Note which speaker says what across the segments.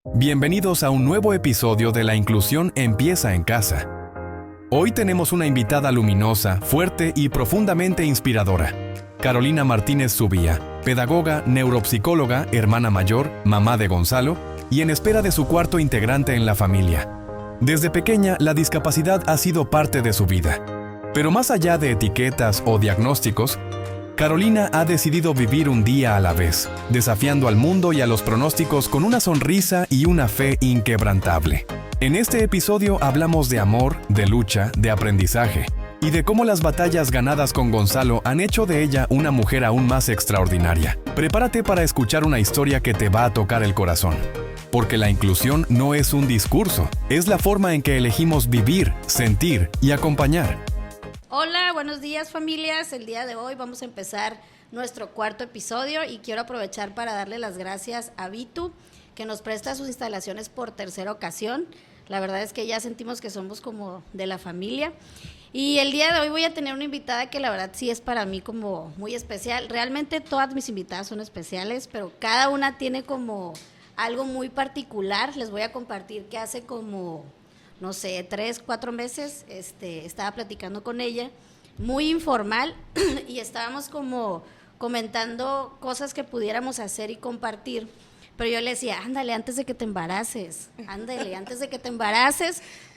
Speaker 1: Bienvenidos a un nuevo episodio de La Inclusión Empieza en Casa. Hoy tenemos una invitada luminosa, fuerte y profundamente inspiradora. Carolina Martínez Zubía, pedagoga, neuropsicóloga, hermana mayor, mamá de Gonzalo y en espera de su cuarto integrante en la familia. Desde pequeña, la discapacidad ha sido parte de su vida. Pero más allá de etiquetas o diagnósticos, Carolina ha decidido vivir un día a la vez, desafiando al mundo y a los pronósticos con una sonrisa y una fe inquebrantable. En este episodio hablamos de amor, de lucha, de aprendizaje y de cómo las batallas ganadas con Gonzalo han hecho de ella una mujer aún más extraordinaria. Prepárate para escuchar una historia que te va a tocar el corazón. Porque la inclusión no es un discurso, es la forma en que elegimos vivir, sentir y acompañar.
Speaker 2: Hola, buenos días familias. El día de hoy vamos a empezar nuestro cuarto episodio y quiero aprovechar para darle las gracias a Vitu, que nos presta sus instalaciones por tercera ocasión. La verdad es que ya sentimos que somos como de la familia. Y el día de hoy voy a tener una invitada que la verdad sí es para mí como muy especial. Realmente todas mis invitadas son especiales, pero cada una tiene como algo muy particular. Les voy a compartir que hace como, no sé, 3, 4 meses, estaba platicando con ella, muy informal, y estábamos como comentando cosas que pudiéramos hacer y compartir, pero yo le decía, ándale, antes de que te embaraces,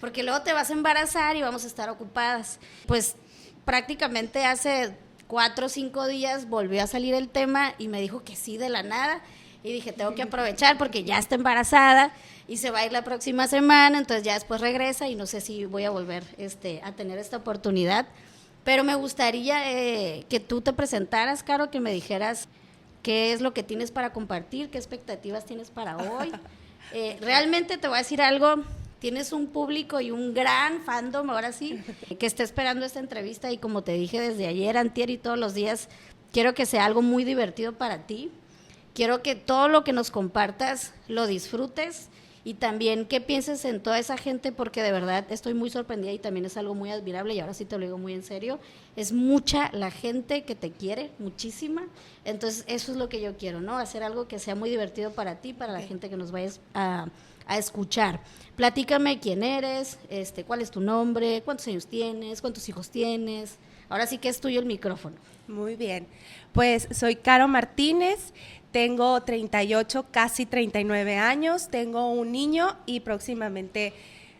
Speaker 2: porque luego te vas a embarazar y vamos a estar ocupadas. Pues prácticamente hace 4 o 5 días volvió a salir el tema y me dijo que sí de la nada, y dije, tengo que aprovechar porque ya está embarazada y se va a ir la próxima semana, entonces ya después regresa y no sé si voy a volver a tener esta oportunidad. Pero me gustaría que tú te presentaras, Caro, que me dijeras qué es lo que tienes para compartir, qué expectativas tienes para hoy. Realmente te voy a decir algo, tienes un público y un gran fandom, ahora sí, que está esperando esta entrevista y como te dije desde ayer, antier y todos los días, quiero que sea algo muy divertido para ti. Quiero que todo lo que nos compartas lo disfrutes y también que pienses en toda esa gente, porque de verdad estoy muy sorprendida y también es algo muy admirable y ahora sí te lo digo muy en serio. Es mucha la gente que te quiere, muchísima. Entonces eso es lo que yo quiero, ¿no? Hacer algo que sea muy divertido para ti, para la gente que nos vayas a escuchar. Platícame quién eres, cuál es tu nombre, cuántos años tienes, cuántos hijos tienes. Ahora sí que es tuyo el micrófono.
Speaker 3: Muy bien, pues soy Caro Martínez, tengo 38, casi 39 años, tengo un niño y próximamente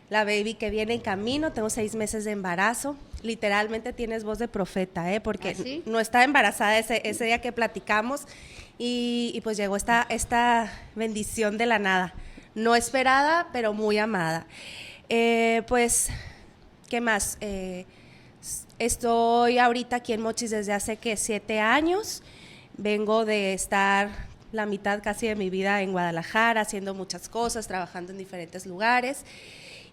Speaker 3: la baby que viene en camino, tengo 6 meses de embarazo. Literalmente tienes voz de profeta, porque
Speaker 2: ¿Ah, sí?
Speaker 3: No estaba embarazada ese día que platicamos y pues llegó esta bendición de la nada, no esperada, pero muy amada. Pues, ¿qué más? Estoy ahorita aquí en Mochis desde hace 7 años. Vengo de estar la mitad casi de mi vida en Guadalajara, haciendo muchas cosas, trabajando en diferentes lugares.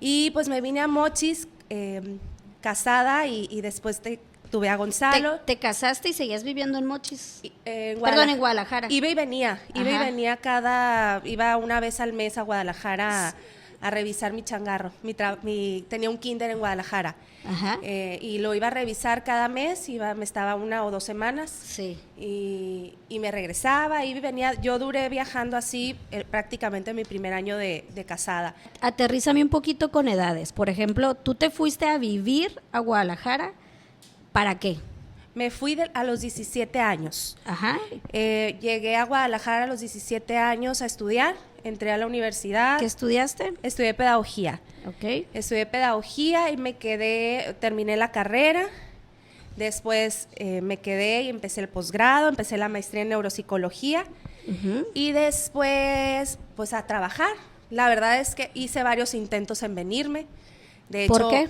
Speaker 3: Y pues me vine a Mochis casada y después tuve a Gonzalo.
Speaker 2: ¿Te casaste y seguías viviendo en Mochis?
Speaker 3: En
Speaker 2: Guadalajara.
Speaker 3: Iba y venía iba una vez al mes a Guadalajara a revisar mi changarro. Tenía un kinder en Guadalajara.
Speaker 2: Ajá.
Speaker 3: Y lo iba a revisar cada mes, me estaba 1 o 2 semanas.
Speaker 2: Sí.
Speaker 3: Y me regresaba, y venía. Yo duré viajando así prácticamente mi primer año de casada.
Speaker 2: Aterrízame un poquito con edades. Por ejemplo, ¿tú te fuiste a vivir a Guadalajara? ¿Para qué?
Speaker 3: Me fui a los 17 años.
Speaker 2: Ajá.
Speaker 3: Llegué a Guadalajara a los 17 años a estudiar. Entré a la universidad.
Speaker 2: ¿Qué estudiaste?
Speaker 3: Estudié pedagogía.
Speaker 2: Ok.
Speaker 3: Estudié pedagogía y terminé la carrera. Después me quedé y empecé el posgrado, empecé la maestría en neuropsicología.
Speaker 2: Uh-huh.
Speaker 3: Y después, pues a trabajar. La verdad es que hice varios intentos en venirme. De hecho,
Speaker 2: ¿por qué?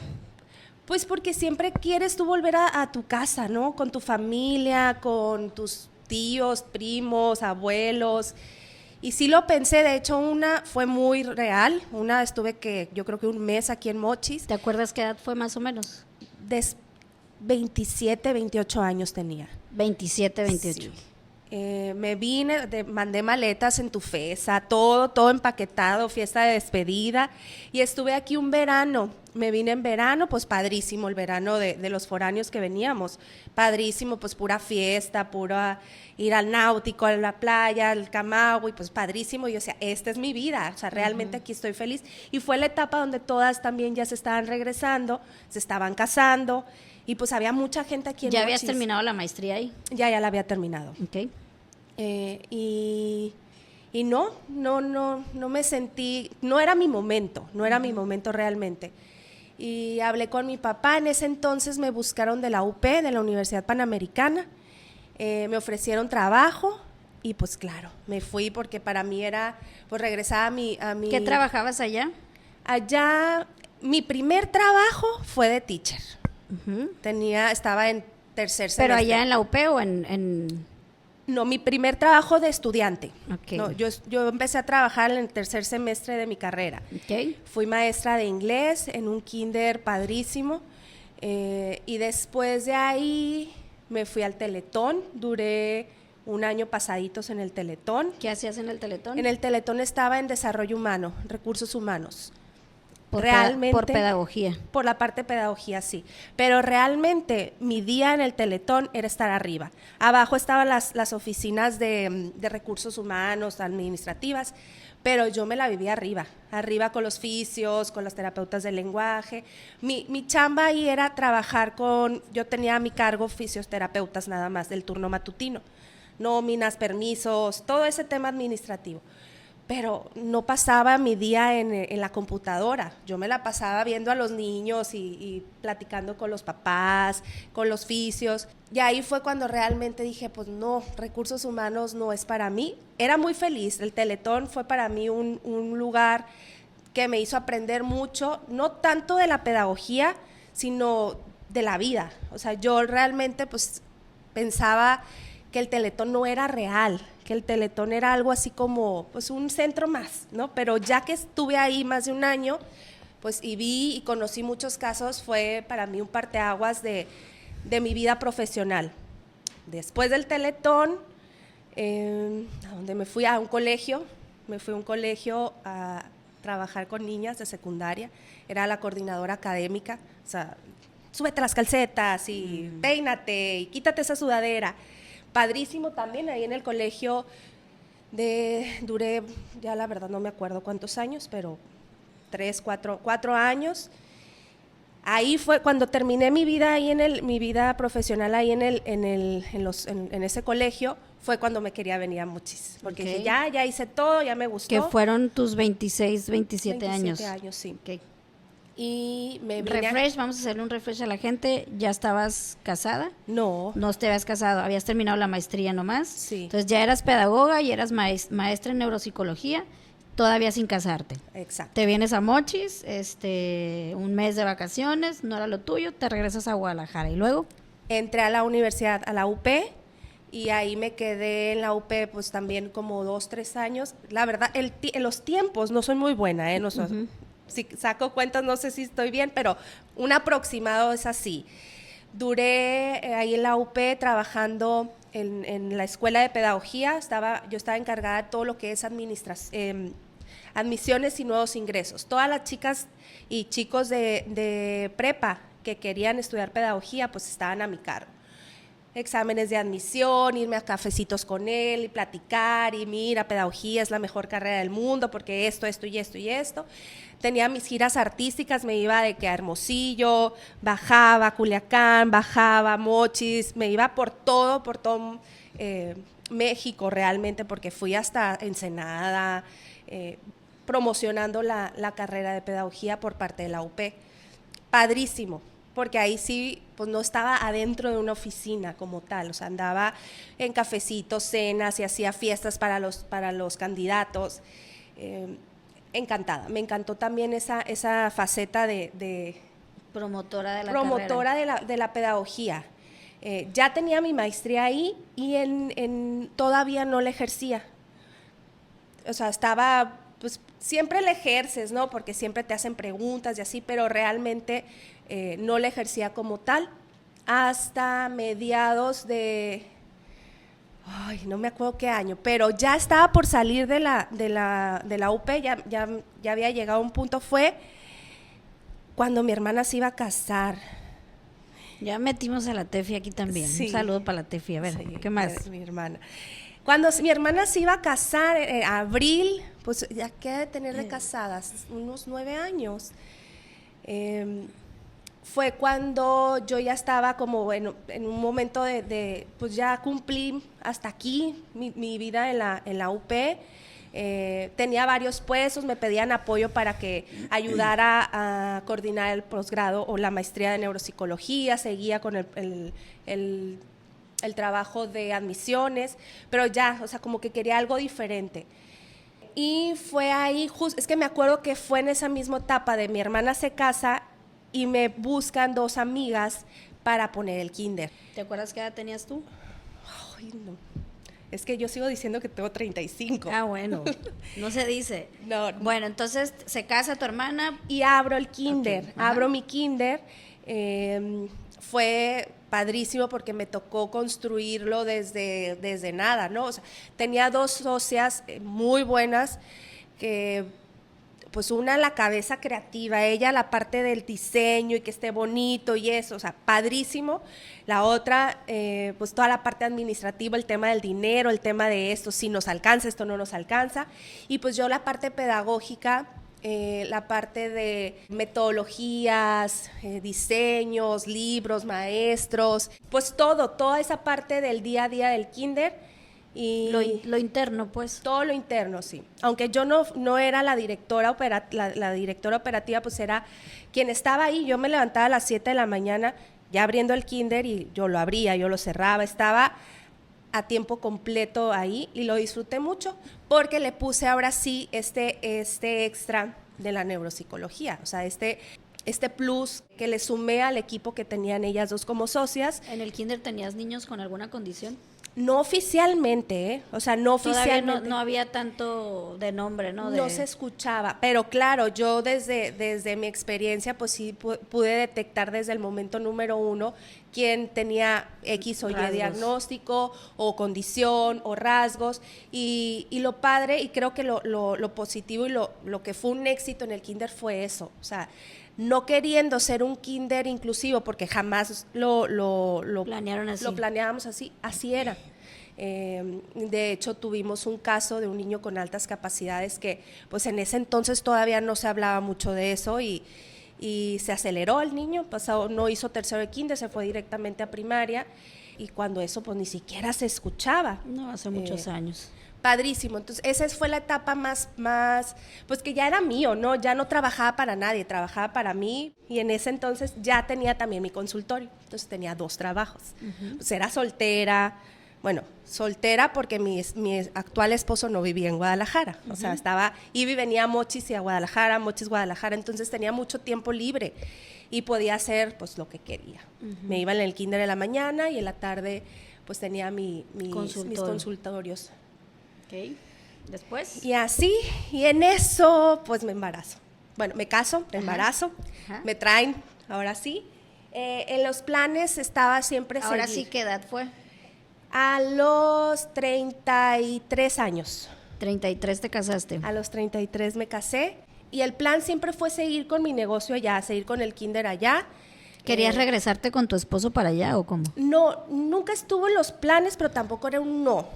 Speaker 3: Pues porque siempre quieres tú volver a tu casa, ¿no? Con tu familia, con tus tíos, primos, abuelos. Y sí lo pensé, de hecho una fue muy real, yo creo que un mes aquí en Mochis.
Speaker 2: ¿Te acuerdas qué edad fue más o menos?
Speaker 3: 27, 28 años tenía.
Speaker 2: 27, 28.
Speaker 3: Sí. Me vine, mandé maletas en Tufesa, todo empaquetado, fiesta de despedida, y estuve aquí un verano. Me vine en verano, pues padrísimo, el verano de los foráneos que veníamos, padrísimo, pues pura fiesta, pura ir al náutico, a la playa, al Camagüey, pues padrísimo. Y yo decía, esta es mi vida, o sea, realmente aquí estoy feliz. Y fue la etapa donde todas también ya se estaban regresando, se estaban casando, y pues había mucha gente aquí en
Speaker 2: ¿Ya habías
Speaker 3: Mochis.
Speaker 2: terminado la maestría ahí?
Speaker 3: Ya la había terminado.
Speaker 2: Ok.
Speaker 3: Y no me sentí, no era mi momento realmente. Y hablé con mi papá, en ese entonces me buscaron de la UP, de la Universidad Panamericana, me ofrecieron trabajo y pues claro, me fui porque para mí era, pues regresar a mi...
Speaker 2: ¿Qué trabajabas allá?
Speaker 3: Allá, mi primer trabajo fue de teacher. Estaba en tercer semestre.
Speaker 2: ¿Pero allá en la UP o en...?
Speaker 3: No, mi primer trabajo de estudiante.
Speaker 2: Okay.
Speaker 3: No, yo empecé a trabajar en el tercer semestre de mi carrera.
Speaker 2: Okay.
Speaker 3: Fui maestra de inglés en un kinder padrísimo, y después de ahí me fui al Teletón, duré un año pasaditos en el Teletón.
Speaker 2: ¿Qué hacías en el Teletón?
Speaker 3: En el Teletón estaba en desarrollo humano, recursos humanos.
Speaker 2: Por pedagogía.
Speaker 3: Por la parte de pedagogía, sí. Pero realmente mi día en el Teletón era estar arriba. Abajo estaban las oficinas de recursos humanos, administrativas, pero yo me la vivía arriba con los fisios, con las terapeutas del lenguaje. Mi chamba ahí era trabajar yo tenía a mi cargo fisioterapeutas nada más, del turno matutino, nóminas, permisos, todo ese tema administrativo. Pero no pasaba mi día en la computadora, yo me la pasaba viendo a los niños y platicando con los papás, con los fisios, y ahí fue cuando realmente dije, pues no, recursos humanos no es para mí. Era muy feliz, el Teletón fue para mí un lugar que me hizo aprender mucho, no tanto de la pedagogía, sino de la vida. O sea, yo realmente pues pensaba que el Teletón no era real, que el Teletón era algo así como pues un centro más, ¿no? Pero ya que estuve ahí más de un año, pues y vi y conocí muchos casos, fue para mí un parteaguas de mi vida profesional. Después del Teletón, a donde me fui a un colegio a trabajar con niñas de secundaria, era la coordinadora académica, o sea, súbete las calcetas y peínate y quítate esa sudadera. Padrísimo también, ahí en el colegio duré, ya la verdad no me acuerdo cuántos años, pero 4 años. Ahí fue cuando terminé mi vida ahí mi vida profesional ahí en ese colegio, fue cuando me quería venir a Mochis, porque dije, ya hice todo, ya me gustó.
Speaker 2: Que fueron tus 26, 27 años.
Speaker 3: 27 años, sí.
Speaker 2: Okay.
Speaker 3: Y me vine
Speaker 2: vamos a hacerle un refresh a la gente. ¿Ya estabas casada?
Speaker 3: No.
Speaker 2: No te habías casado, habías terminado la maestría nomás.
Speaker 3: Sí.
Speaker 2: Entonces ya eras pedagoga y eras maestra en neuropsicología, todavía sin casarte.
Speaker 3: Exacto.
Speaker 2: Te vienes a Mochis, un mes de vacaciones, no era lo tuyo, te regresas a Guadalajara. ¿Y luego?
Speaker 3: Entré a la universidad, a la UP, y ahí me quedé en la UP pues también como 2, 3 años. La verdad, en los tiempos no soy muy buena, no soy, si saco cuentas no sé si estoy bien, pero un aproximado es así. Duré ahí en la UP trabajando en la escuela de pedagogía, yo estaba encargada de todo lo que es admisiones y nuevos ingresos. Todas las chicas y chicos de prepa que querían estudiar pedagogía pues estaban a mi cargo. Exámenes de admisión, irme a cafecitos con él y platicar, y mira, pedagogía es la mejor carrera del mundo porque esto y esto. Tenía mis giras artísticas, me iba de que a Hermosillo, bajaba a Culiacán, bajaba a Mochis, me iba por todo México realmente, porque fui hasta Ensenada, promocionando la carrera de pedagogía por parte de la UP. Padrísimo, porque ahí sí, pues no estaba adentro de una oficina como tal, o sea, andaba en cafecitos, cenas y hacía fiestas para los candidatos. Encantada, me encantó también esa faceta de
Speaker 2: promotora de la
Speaker 3: promotora de la pedagogía. Ya tenía mi maestría ahí y todavía no la ejercía. O sea, estaba, pues siempre la ejerces, ¿no? Porque siempre te hacen preguntas y así, pero realmente no la ejercía como tal hasta mediados no me acuerdo qué año, pero ya estaba por salir de la UP, ya había llegado a un punto, fue Cuando mi hermana se iba a casar.
Speaker 2: Ya metimos a la Tefi aquí también.
Speaker 3: Sí.
Speaker 2: Un saludo para la Tefi. A ver,
Speaker 3: Sí,
Speaker 2: ¿qué más?
Speaker 3: mi hermana. Cuando mi hermana se iba a casar en abril, pues ya queda de tener de casadas unos 9 años. Fue cuando yo ya estaba como en un momento pues ya cumplí hasta aquí mi vida en la UP. Tenía varios puestos, me pedían apoyo para que ayudara a coordinar el posgrado o la maestría de neuropsicología, seguía con el trabajo de admisiones, pero ya, o sea, como que quería algo diferente. Y fue ahí, es que me acuerdo que fue en esa misma etapa de mi hermana se casa y me buscan 2 amigas para poner el kinder.
Speaker 2: ¿Te acuerdas qué edad tenías tú?
Speaker 3: Ay, no. Es que yo sigo diciendo que tengo 35.
Speaker 2: Ah, bueno, no se dice.
Speaker 3: No.
Speaker 2: Bueno, entonces se casa tu hermana.
Speaker 3: Y abro el kinder,
Speaker 2: Okay.
Speaker 3: abro mi kinder. Fue padrísimo porque me tocó construirlo desde nada, ¿no? O sea, tenía 2 socias muy buenas que pues una la cabeza creativa, ella la parte del diseño y que esté bonito y eso, o sea, padrísimo. La otra, pues toda la parte administrativa, el tema del dinero, el tema de esto, si nos alcanza, esto no nos alcanza. Y pues yo la parte pedagógica, la parte de metodologías, diseños, libros, maestros, pues toda esa parte del día a día del kinder. Y
Speaker 2: Lo interno, pues.
Speaker 3: todo lo interno, sí. Aunque yo no era la directora la directora operativa, pues era quien estaba ahí. Yo me levantaba a las 7 de la mañana ya abriendo el kinder y yo lo abría, yo lo cerraba, estaba a tiempo completo ahí y lo disfruté mucho porque le puse ahora sí este extra de la neuropsicología, o sea, este plus que le sumé al equipo que tenían ellas 2 como socias.
Speaker 2: ¿En el kinder tenías niños con alguna condición?
Speaker 3: No oficialmente, o sea, no
Speaker 2: Todavía
Speaker 3: oficialmente.
Speaker 2: no había tanto de nombre, ¿no?
Speaker 3: No se escuchaba, pero claro, yo desde mi experiencia, pues sí pude detectar desde el momento número 1 quién tenía X o Y
Speaker 2: Rasgos.
Speaker 3: diagnóstico o condición o rasgos, y lo padre, y creo que lo positivo y lo que fue un éxito en el kinder fue eso, o sea, no queriendo ser un kinder inclusivo, porque jamás lo
Speaker 2: Planearon así.
Speaker 3: Lo planeábamos así era. De hecho, tuvimos un caso de un niño con altas capacidades que, pues en ese entonces todavía no se hablaba mucho de eso y se aceleró el niño, no hizo tercero de kinder, se fue directamente a primaria y cuando eso pues ni siquiera se escuchaba.
Speaker 2: No, hace muchos años.
Speaker 3: Padrísimo, entonces esa fue la etapa más, pues que ya era mío, ¿no? Ya no trabajaba para nadie, trabajaba para mí y en ese entonces ya tenía también mi consultorio, entonces tenía 2 trabajos. Pues era soltera porque mi actual esposo no vivía en Guadalajara, o sea, iba y venía a Mochis y a Guadalajara, Mochis, Guadalajara, entonces tenía mucho tiempo libre y podía hacer pues lo que quería. Me iba en el kinder de la mañana y en la tarde pues tenía mis consultorios.
Speaker 2: Ok, ¿después?
Speaker 3: Y así, y en eso, pues me embarazo. Bueno, me caso, me embarazo, me traen, ahora sí. En los planes estaba siempre
Speaker 2: Ahora
Speaker 3: seguir.
Speaker 2: sí, ¿qué edad fue?
Speaker 3: A los 33 años.
Speaker 2: 33 te casaste.
Speaker 3: A los 33 me casé. Y el plan siempre fue seguir con mi negocio allá, seguir con el kinder allá.
Speaker 2: ¿Querías regresarte con tu esposo para allá o cómo?
Speaker 3: No, nunca estuvo en los planes, pero tampoco era un no.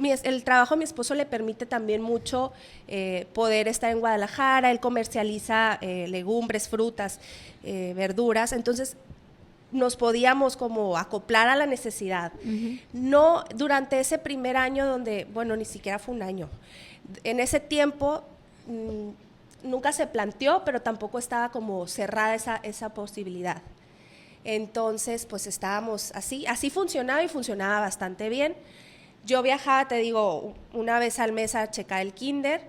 Speaker 3: El trabajo de mi esposo le permite también mucho poder estar en Guadalajara, él comercializa legumbres, frutas, verduras, entonces nos podíamos como acoplar a la necesidad. No durante ese primer año donde, bueno, ni siquiera fue un año. En ese tiempo nunca se planteó, pero tampoco estaba como cerrada esa posibilidad. Entonces, pues estábamos así funcionaba y funcionaba bastante bien. Yo viajaba, te digo, una vez al mes a checar el kinder,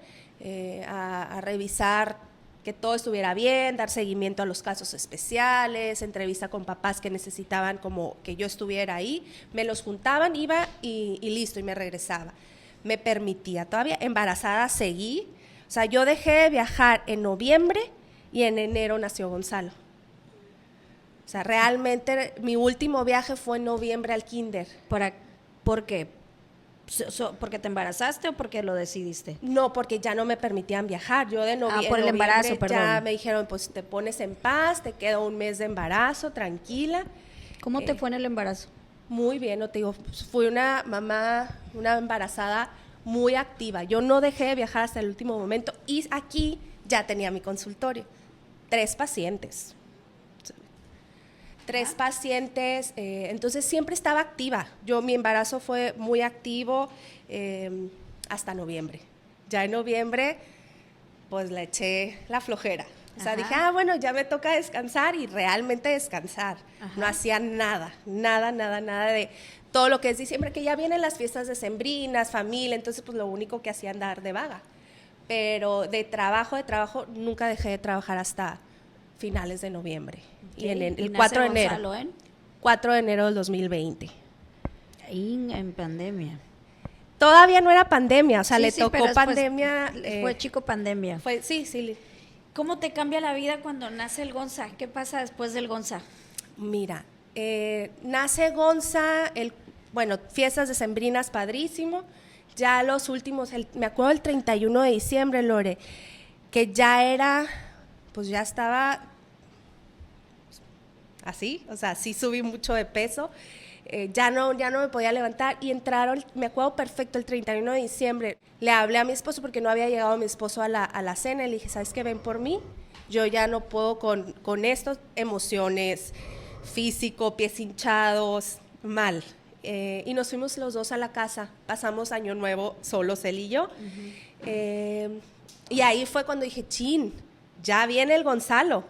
Speaker 3: a revisar que todo estuviera bien, dar seguimiento a los casos especiales, entrevista con papás que necesitaban como que yo estuviera ahí, me los juntaban, iba y listo, y me regresaba. Me permitía, todavía embarazada seguí, o sea, yo dejé de viajar en noviembre y en enero nació Gonzalo. O sea, realmente mi último viaje fue en noviembre al kinder.
Speaker 2: ¿Por qué? ¿Porque te embarazaste o porque lo decidiste?
Speaker 3: No, porque ya no me permitían viajar. Yo de
Speaker 2: por el embarazo, perdón.
Speaker 3: Ya me dijeron, pues te pones en paz, te queda un mes de embarazo, tranquila.
Speaker 2: ¿Cómo te fue en el embarazo?
Speaker 3: Muy bien, no te digo, fui una mamá, una embarazada muy activa. Yo no dejé de viajar hasta el último momento y aquí ya tenía mi consultorio. 3 pacientes. Entonces siempre estaba activa. Mi embarazo fue muy activo hasta noviembre. Ya en noviembre, pues le eché la flojera. O sea, dije, bueno, ya me toca descansar y realmente descansar. Ajá. No hacía nada de todo lo que es diciembre, que ya vienen las fiestas decembrinas, familia, entonces pues lo único que hacía andar de vaga. Pero de trabajo, nunca dejé de trabajar hasta finales de noviembre. Okay. Y el 4 de enero.
Speaker 2: Gonzalo, ¿eh?
Speaker 3: 4 de enero del 2020.
Speaker 2: Ahí en pandemia.
Speaker 3: Todavía no era pandemia, o sea,
Speaker 2: sí,
Speaker 3: le tocó pandemia.
Speaker 2: Fue chico pandemia.
Speaker 3: Sí.
Speaker 2: ¿Cómo te cambia la vida cuando nace el Gonza? ¿Qué pasa después del Gonza?
Speaker 3: Mira, nace Gonza, fiestas decembrinas, padrísimo. Ya los últimos, me acuerdo del 31 de diciembre, Lore, que ya era, pues ya estaba así, o sea, sí subí mucho de peso. Ya no me podía levantar y entraron, me acuerdo perfecto, el 31 de diciembre, le hablé a mi esposo porque no había llegado mi esposo a la cena y le dije, ¿sabes qué? Ven por mí, yo ya no puedo con estas emociones, físico, pies hinchados, mal. Y nos fuimos los dos a la casa, pasamos Año Nuevo solos, él y yo. Y ahí fue cuando dije, chin, ya viene el Gonzalo.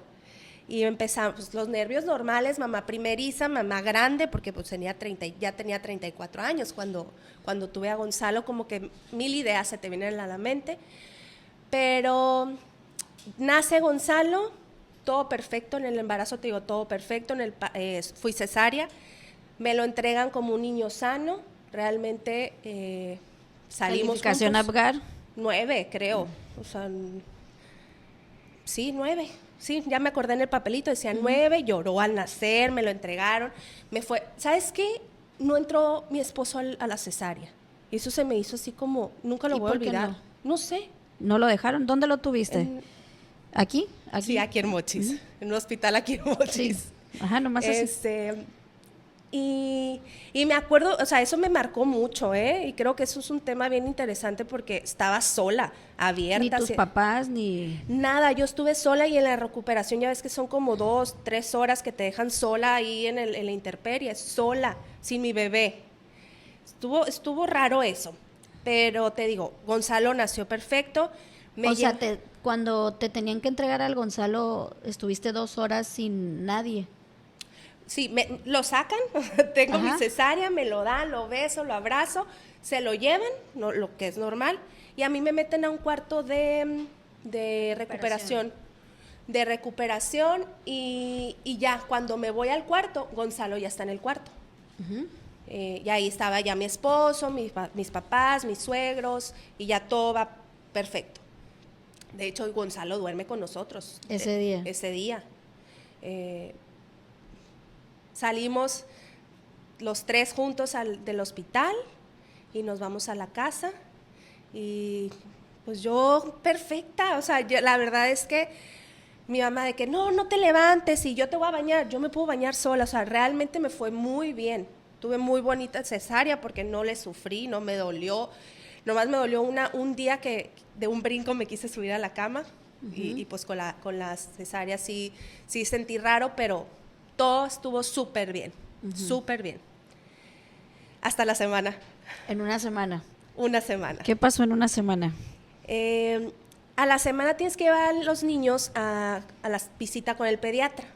Speaker 3: Y empezamos, pues, los nervios normales, mamá primeriza, mamá grande, porque pues ya tenía 34 años cuando tuve a Gonzalo, como que 1000 ideas se te vienen a la mente. Pero nace Gonzalo, todo perfecto, en el embarazo te digo, todo perfecto, fui cesárea, me lo entregan como un niño sano, realmente salimos
Speaker 2: ¿Calificación
Speaker 3: juntos.
Speaker 2: Apgar?
Speaker 3: 9, creo, o sea, sí, 9. Sí, ya me acordé en el papelito, decía 9, lloró al nacer, me lo entregaron, ¿sabes qué? No entró mi esposo a la cesárea, y eso se me hizo así como, nunca lo voy a olvidar. No sé.
Speaker 2: ¿No lo dejaron? ¿Dónde lo tuviste? ¿Aquí?
Speaker 3: Sí, aquí en Mochis, en un hospital aquí en Mochis.
Speaker 2: Sí. Ajá, nomás así.
Speaker 3: Y me acuerdo, o sea, eso me marcó mucho, y creo que eso es un tema bien interesante porque estaba sola, abierta.
Speaker 2: Ni tus papás, ni...
Speaker 3: Nada, yo estuve sola y en la recuperación ya ves que son como 2, 3 horas que te dejan sola ahí en la intemperie, sola, sin mi bebé. Estuvo raro eso, pero te digo, Gonzalo nació perfecto.
Speaker 2: Cuando te tenían que entregar al Gonzalo, estuviste 2 horas sin nadie.
Speaker 3: Sí, lo sacan, tengo mi cesárea, me lo dan, lo beso, lo abrazo, se lo llevan, lo que es normal, y a mí me meten a un cuarto de recuperación. Y ya cuando me voy al cuarto, Gonzalo ya está en el cuarto. Uh-huh. Y ahí estaba ya mi esposo, mis papás, mis suegros, y ya todo va perfecto. De hecho, Gonzalo duerme con nosotros.
Speaker 2: Ese
Speaker 3: día. Salimos los 3 juntos del hospital y nos vamos a la casa y pues yo perfecta, o sea, la verdad es que mi mamá de que no te levantes y yo te voy a bañar, yo me puedo bañar sola, o sea, realmente me fue muy bien, tuve muy bonita cesárea porque no le sufrí, no me dolió, nomás me dolió un día que de un brinco me quise subir a la cama. Uh-huh. y pues con la cesárea sí sentí raro, pero todo estuvo súper bien, uh-huh. Súper bien. Hasta la semana.
Speaker 2: ¿En una semana?
Speaker 3: Una semana.
Speaker 2: ¿Qué pasó en una semana?
Speaker 3: A la semana tienes que llevar a los niños a la visita con el pediatra.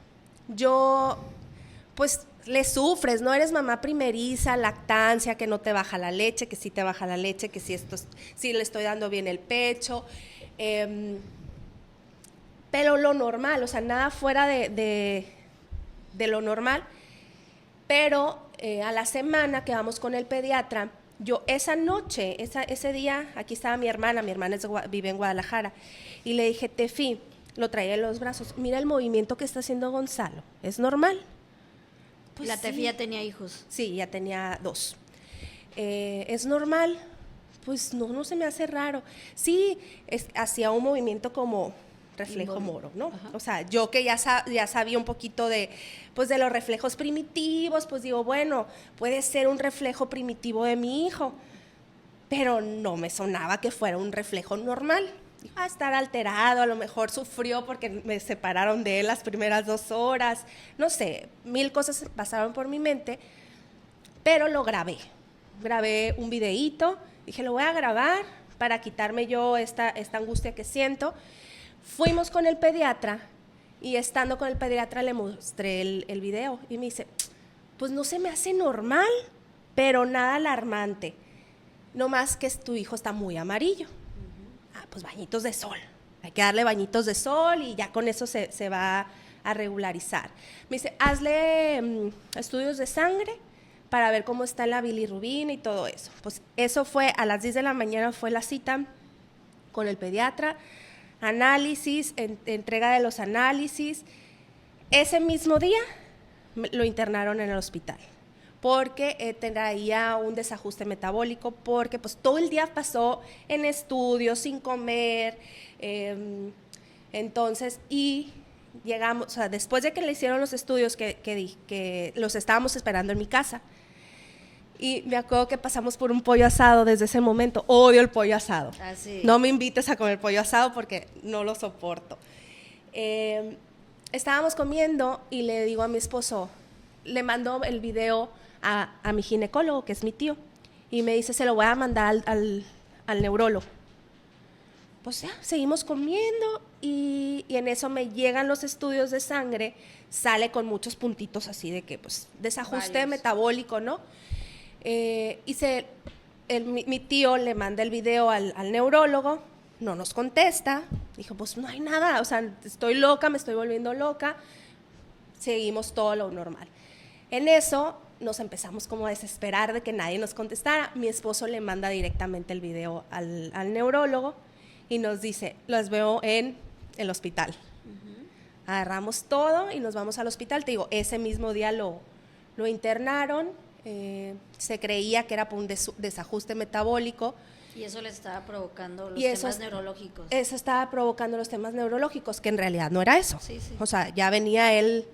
Speaker 3: Pues le sufres, ¿no? Eres mamá primeriza, lactancia, que no te baja la leche, que sí te baja la leche, que sí le estoy dando bien el pecho. Pero lo normal, o sea, nada fuera de lo normal, pero a la semana que vamos con el pediatra, yo esa noche, ese día, aquí estaba mi hermana vive en Guadalajara, y le dije, Tefi, lo traía en los brazos, mira el movimiento que está haciendo Gonzalo, ¿es normal?
Speaker 2: Pues la Tefi ya tenía hijos.
Speaker 3: Sí, ya tenía 2. ¿Es normal? Pues no se me hace raro. Sí, hacía un movimiento como reflejo moro, ¿no? Ajá. O sea, yo que ya sabía un poquito de los reflejos primitivos, pues digo, bueno, puede ser un reflejo primitivo de mi hijo, pero no me sonaba que fuera un reflejo normal. Dijo, estar alterado, a lo mejor sufrió porque me separaron de él las primeras 2 horas, no sé, 1000 cosas pasaron por mi mente, pero lo grabé un videíto, dije, lo voy a grabar para quitarme yo esta angustia que siento. Fuimos con el pediatra y estando con el pediatra le mostré el video y me dice, pues no se me hace normal, pero nada alarmante, no más que tu hijo está muy amarillo. Pues bañitos de sol, hay que darle bañitos de sol y ya con eso se va a regularizar. Me dice, hazle estudios de sangre para ver cómo está la bilirrubina y todo eso. Pues eso fue a las 10 de la mañana, fue la cita con el pediatra, análisis, entrega de los análisis. Ese mismo día lo internaron en el hospital porque traía un desajuste metabólico, porque pues todo el día pasó en estudios, sin comer, entonces, y llegamos, o sea, después de que le hicieron los estudios que los estábamos esperando en mi casa, y me acuerdo que pasamos por un pollo asado desde ese momento. Odio el pollo asado.
Speaker 2: Sí.
Speaker 3: No me invites a comer pollo asado porque no lo soporto. Estábamos comiendo y le digo a mi esposo, le mando el video a mi ginecólogo, que es mi tío, y me dice, se lo voy a mandar al neurólogo. Pues ya, seguimos comiendo y en eso me llegan los estudios de sangre, sale con muchos puntitos así de que, pues, desajuste metabólico, ¿no? Mi tío le manda el video al neurólogo, no nos contesta, dijo, pues no hay nada, o sea, estoy loca, me estoy volviendo loca, seguimos todo lo normal. En eso nos empezamos como a desesperar de que nadie nos contestara. Mi esposo le manda directamente el video al neurólogo y nos dice, los veo en el hospital. Uh-huh. Agarramos todo y nos vamos al hospital. Te digo, ese mismo día lo internaron, se creía que era por un desajuste metabólico.
Speaker 2: Y eso le estaba provocando los temas neurológicos.
Speaker 3: Eso estaba provocando los temas neurológicos, que en realidad no era eso.
Speaker 2: Sí.
Speaker 3: O sea, ya venía él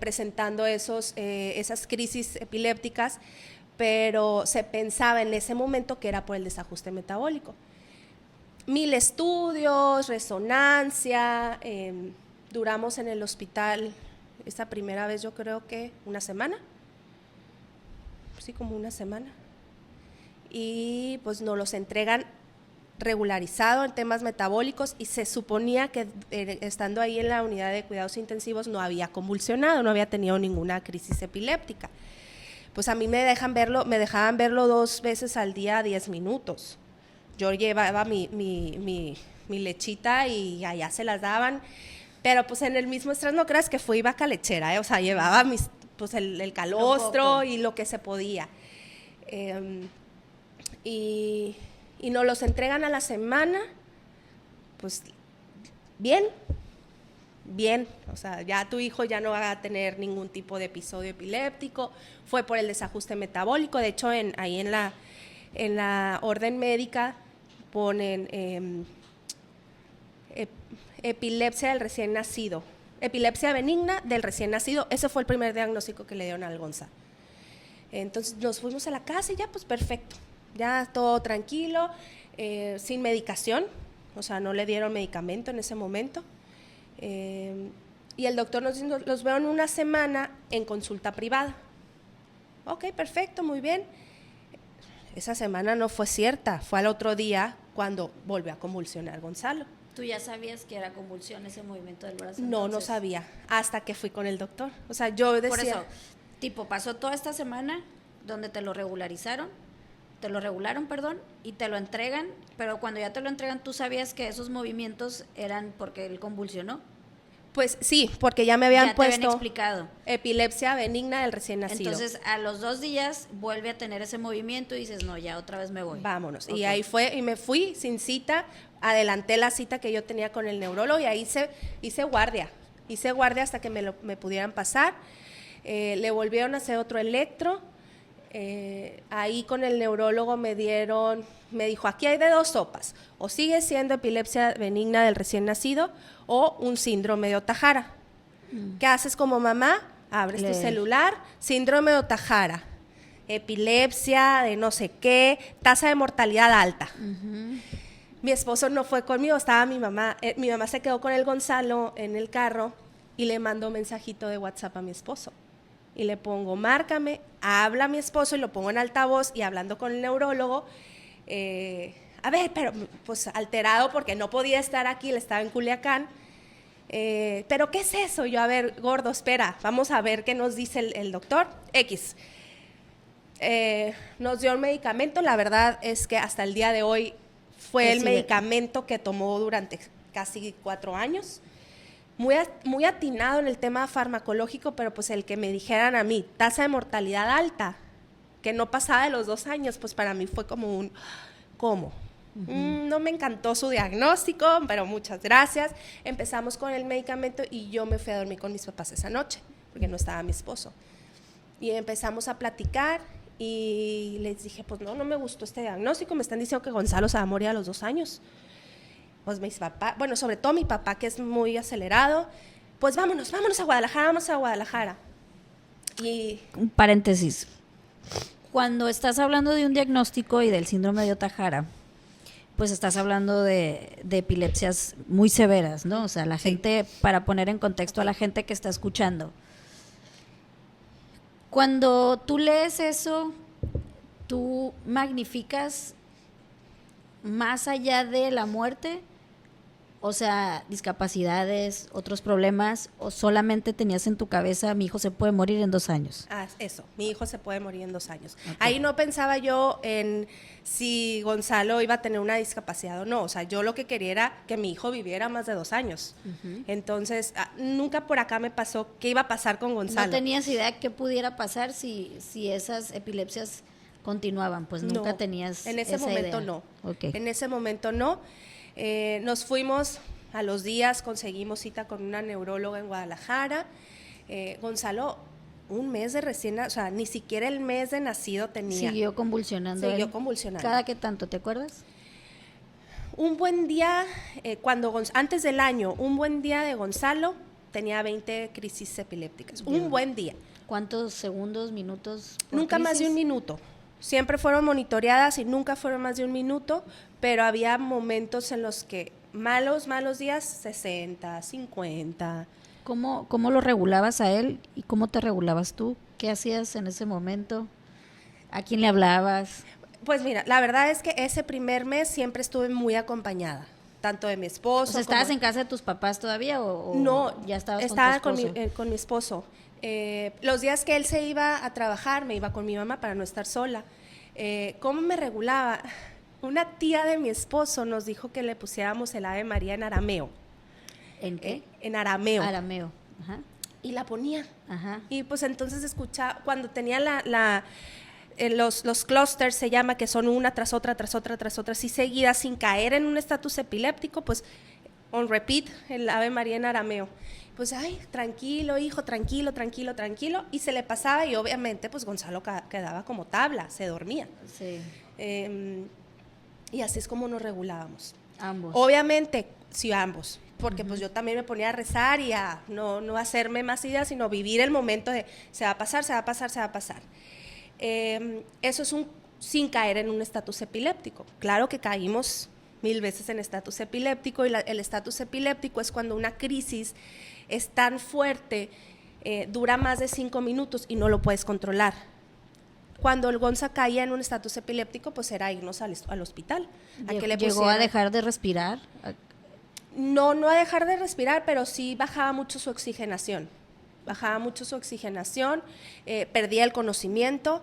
Speaker 3: presentando esas crisis epilépticas, pero se pensaba en ese momento que era por el desajuste metabólico. 1000 estudios, resonancia, duramos en el hospital esa primera vez yo creo que una semana, sí, como una semana. Y pues nos los entregan regularizado en temas metabólicos y se suponía que estando ahí en la unidad de cuidados intensivos no había convulsionado, no había tenido ninguna crisis epiléptica. Pues a mí me dejaban verlo 2 veces al día, 10 minutos. Yo llevaba mi lechita y allá se las daban, pero pues en el mismo estrés no creas que fui vaca lechera, o sea, llevaba el calostro y lo que se podía. Y nos los entregan a la semana, pues bien, o sea, ya tu hijo ya no va a tener ningún tipo de episodio epiléptico, fue por el desajuste metabólico. De hecho, ahí en la orden médica ponen epilepsia del recién nacido, epilepsia benigna del recién nacido. Ese fue el primer diagnóstico que le dieron al Gonza. Entonces nos fuimos a la casa y ya, pues perfecto. Ya todo tranquilo, sin medicación, o sea, no le dieron medicamento en ese momento. Y el doctor nos dijo, los veo en una semana en consulta privada. Ok, perfecto, muy bien. Esa semana no fue cierta, fue al otro día cuando volvió a convulsionar Gonzalo.
Speaker 2: ¿Tú ya sabías que era convulsión ese movimiento del brazo?
Speaker 3: No sabía, hasta que fui con el doctor. O sea, yo decía...
Speaker 2: Por eso, pasó toda esta semana donde te lo regularon, y te lo entregan, pero cuando ya te lo entregan, ¿tú sabías que esos movimientos eran porque él convulsionó?
Speaker 3: Pues sí, porque ya me habían puesto...
Speaker 2: Ya te habían explicado.
Speaker 3: Epilepsia benigna del recién nacido.
Speaker 2: Entonces, a los 2 días vuelve a tener ese movimiento y dices, no, ya otra vez me voy.
Speaker 3: Vámonos.
Speaker 2: Okay.
Speaker 3: Y ahí fue, y me fui sin cita, adelanté la cita que yo tenía con el neurólogo y ahí hice guardia hasta que me pudieran pasar. Le volvieron a hacer otro electro. Ahí con el neurólogo me dijo, aquí hay de dos sopas, o sigue siendo epilepsia benigna del recién nacido o un síndrome de Ohtahara. ¿Qué haces como mamá? Abres tu celular, síndrome de Ohtahara, epilepsia de no sé qué, tasa de mortalidad alta. Mi esposo no fue conmigo, estaba mi mamá se quedó con el Gonzalo en el carro y le mandó un mensajito de WhatsApp a mi esposo. Y le pongo, márcame, habla a mi esposo y lo pongo en altavoz y hablando con el neurólogo, a ver, pero pues alterado porque no podía estar aquí, él estaba en Culiacán, pero ¿qué es eso? Yo, a ver, gordo, espera, vamos a ver qué nos dice el doctor. X. Nos dio un medicamento, la verdad es que hasta el día de hoy fue el medicamento que tomó durante casi 4 años. Muy atinado en el tema farmacológico, pero pues el que me dijeran a mí, tasa de mortalidad alta, que no pasaba de los 2 años, pues para mí fue como un, ¿cómo? No me encantó su diagnóstico, pero muchas gracias. Empezamos con el medicamento y yo me fui a dormir con mis papás esa noche, porque no estaba mi esposo. Y empezamos a platicar y les dije, pues no me gustó este diagnóstico, me están diciendo que Gonzalo se va a morir a los 2 años. Pues mis papás, bueno, sobre todo mi papá, que es muy acelerado, pues vámonos a Guadalajara. Y
Speaker 4: un paréntesis. Cuando estás hablando de un diagnóstico y del síndrome de Ohtahara, pues estás hablando de epilepsias muy severas, ¿no? O sea, la gente, para poner en contexto a la gente que está escuchando, cuando tú lees eso, tú magnificas más allá de la muerte, o sea, discapacidades, otros problemas, o solamente tenías en tu cabeza, mi hijo se puede morir en 2 años.
Speaker 3: Eso, mi hijo se puede morir en 2 años.
Speaker 4: Okay.
Speaker 3: Ahí no pensaba yo en si Gonzalo iba a tener una discapacidad o no, o sea, yo lo que quería era que mi hijo viviera más de 2 años. Entonces, nunca por acá me pasó qué iba a pasar con Gonzalo.
Speaker 2: ¿No tenías idea qué pudiera pasar si esas epilepsias continuaban? Pues nunca tenías
Speaker 3: en ese momento
Speaker 2: idea.
Speaker 3: No.
Speaker 4: Okay.
Speaker 3: En ese momento no. Nos fuimos a los días, conseguimos cita con una neuróloga en Guadalajara. Gonzalo, un mes de recién, o sea, ni siquiera el mes de nacido tenía.
Speaker 2: Siguió convulsionando.
Speaker 3: ¿Cada
Speaker 2: qué tanto, te acuerdas?
Speaker 3: Un buen día, antes del año, un buen día de Gonzalo tenía 20 crisis epilépticas.
Speaker 2: Bien.
Speaker 3: Un buen día.
Speaker 2: ¿Cuántos segundos, minutos?
Speaker 3: Nunca más de un minuto. Siempre fueron monitoreadas y nunca fueron más de un minuto, pero había momentos en los que malos días, 60, 50.
Speaker 4: ¿Cómo lo regulabas a él y cómo te regulabas tú? ¿Qué hacías en ese momento? ¿A quién le hablabas?
Speaker 3: Pues mira, la verdad es que ese primer mes siempre estuve muy acompañada, tanto de mi esposo.
Speaker 2: O sea, ¿estabas en casa de tus papás todavía o
Speaker 3: no,
Speaker 2: ya estabas
Speaker 3: estaba
Speaker 2: con tu esposo?
Speaker 3: con mi esposo. Los días que él se iba a trabajar, me iba con mi mamá para no estar sola. ¿Cómo me regulaba? Una tía de mi esposo nos dijo que le pusiéramos el Ave María en arameo.
Speaker 2: ¿En qué?
Speaker 3: En arameo.
Speaker 2: Arameo. Ajá.
Speaker 3: Y la ponía.
Speaker 2: Ajá.
Speaker 3: Y pues entonces escuchaba, cuando tenía los clústeres, se llama, que son una tras otra, así seguidas, sin caer en un estatus epiléptico, pues on repeat, el Ave María en arameo. Pues, ay, tranquilo, hijo, tranquilo, y se le pasaba y obviamente, pues Gonzalo quedaba como tabla, se dormía.
Speaker 2: Sí.
Speaker 3: Y así es como nos regulábamos.
Speaker 2: Ambos.
Speaker 3: Obviamente, sí, ambos, porque pues yo también me ponía a rezar y a no hacerme más ideas, sino vivir el momento de se va a pasar. Eso es sin caer en un estatus epiléptico. Claro que caímos 1000 veces en estatus epiléptico y el estatus epiléptico es cuando una crisis es tan fuerte, dura más de 5 minutos y no lo puedes controlar. Cuando el Gonza caía en un estatus epiléptico, pues era irnos al hospital.
Speaker 2: ¿Llegó a dejar de respirar?
Speaker 3: No a dejar de respirar, pero sí bajaba mucho su oxigenación. Perdía el conocimiento.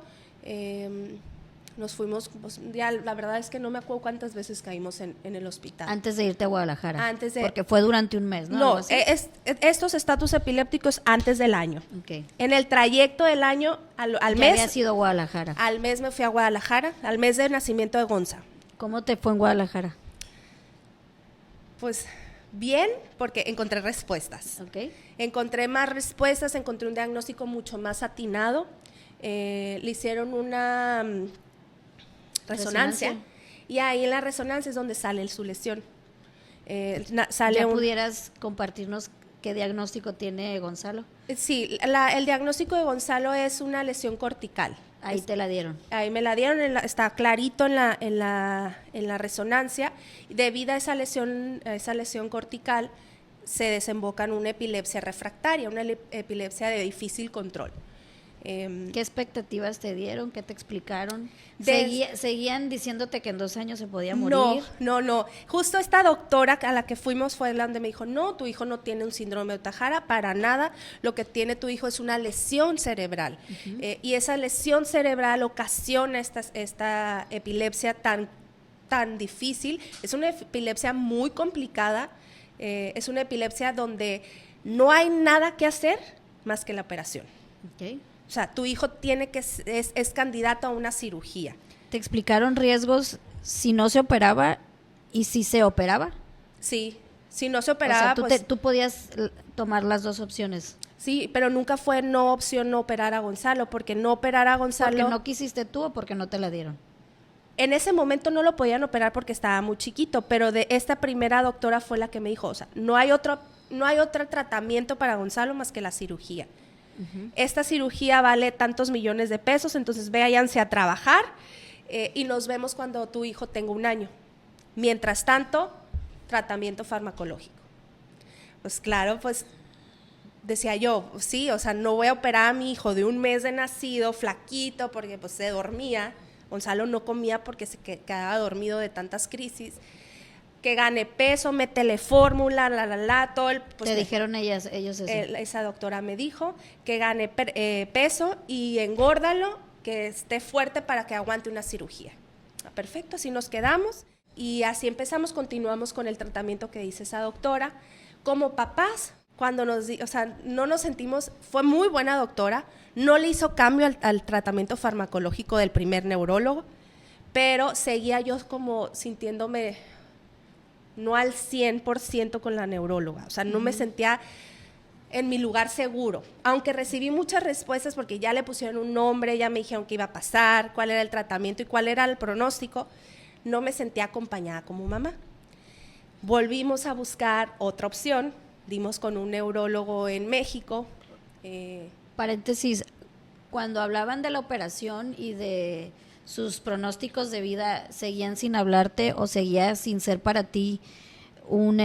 Speaker 3: Nos fuimos, pues, ya la verdad es que no me acuerdo cuántas veces caímos en el hospital.
Speaker 2: Antes de irte a Guadalajara. Porque fue durante un mes, ¿no?
Speaker 3: No, estos estatus epilépticos antes del año.
Speaker 2: Okay.
Speaker 3: En el trayecto del año, al mes.
Speaker 2: había sido a Guadalajara.
Speaker 3: Al mes me fui a Guadalajara, al mes de nacimiento de Gonza.
Speaker 2: ¿Cómo te fue en Guadalajara?
Speaker 3: Pues bien, porque encontré respuestas.
Speaker 2: Okay.
Speaker 3: Encontré más respuestas, encontré un diagnóstico mucho más atinado. le hicieron una resonancia. Y ahí en la resonancia es donde sale su lesión.
Speaker 4: ¿Ya pudieras compartirnos qué diagnóstico tiene Gonzalo?
Speaker 3: Sí, el diagnóstico de Gonzalo es una lesión cortical.
Speaker 4: Ahí te la dieron.
Speaker 3: Ahí me la dieron, está clarito en la resonancia. Debido a esa lesión cortical, se desemboca en una epilepsia refractaria, una epilepsia de difícil control.
Speaker 4: ¿Qué expectativas te dieron? ¿Qué te explicaron? ¿Seguían diciéndote que en 2 años se podía morir?
Speaker 3: No. Justo esta doctora a la que fuimos fue la donde me dijo, no, tu hijo no tiene un síndrome de Ohtahara, para nada. Lo que tiene tu hijo es una lesión cerebral. Y esa lesión cerebral ocasiona esta epilepsia tan difícil. Es una epilepsia muy complicada. Es una epilepsia donde no hay nada que hacer más que la operación.
Speaker 4: Okay.
Speaker 3: O sea, tu hijo es candidato a una cirugía.
Speaker 4: ¿Te explicaron riesgos si no se operaba y si se operaba?
Speaker 3: Sí, si no se operaba,
Speaker 4: o sea, tú podías tomar las 2 opciones.
Speaker 3: Sí, pero nunca fue opción no operar a Gonzalo, porque no operar a Gonzalo...
Speaker 4: ¿Porque no quisiste tú o porque no te la dieron?
Speaker 3: En ese momento no lo podían operar porque estaba muy chiquito, pero de esta primera doctora fue la que me dijo, o sea, no hay otro tratamiento para Gonzalo más que la cirugía. Esta cirugía vale tantos millones de pesos, entonces váyanse a trabajar y nos vemos cuando tu hijo tenga 1 año. Mientras tanto, tratamiento farmacológico. Pues claro, pues decía yo, sí, o sea, no voy a operar a mi hijo de 1 mes de nacido, flaquito, porque pues se dormía. Gonzalo no comía porque se quedaba dormido de tantas crisis. Que gane peso, métele fórmula, todo el... Pues
Speaker 4: ¿te dijeron ellos eso?
Speaker 3: Esa doctora me dijo que gane peso y engórdalo, que esté fuerte para que aguante una cirugía. Perfecto, así nos quedamos y así continuamos con el tratamiento que dice esa doctora. Como papás, cuando no nos sentimos, fue muy buena doctora, no le hizo cambio al tratamiento farmacológico del primer neurólogo, pero seguía yo como sintiéndome no al 100% con la neuróloga, o sea, no me sentía en mi lugar seguro, aunque recibí muchas respuestas porque ya le pusieron un nombre, ya me dijeron qué iba a pasar, cuál era el tratamiento y cuál era el pronóstico, no me sentía acompañada como mamá. Volvimos a buscar otra opción, dimos con un neurólogo en México.
Speaker 4: Paréntesis, cuando hablaban de la operación y de sus pronósticos de vida, ¿seguían sin hablarte o seguía sin ser para ti un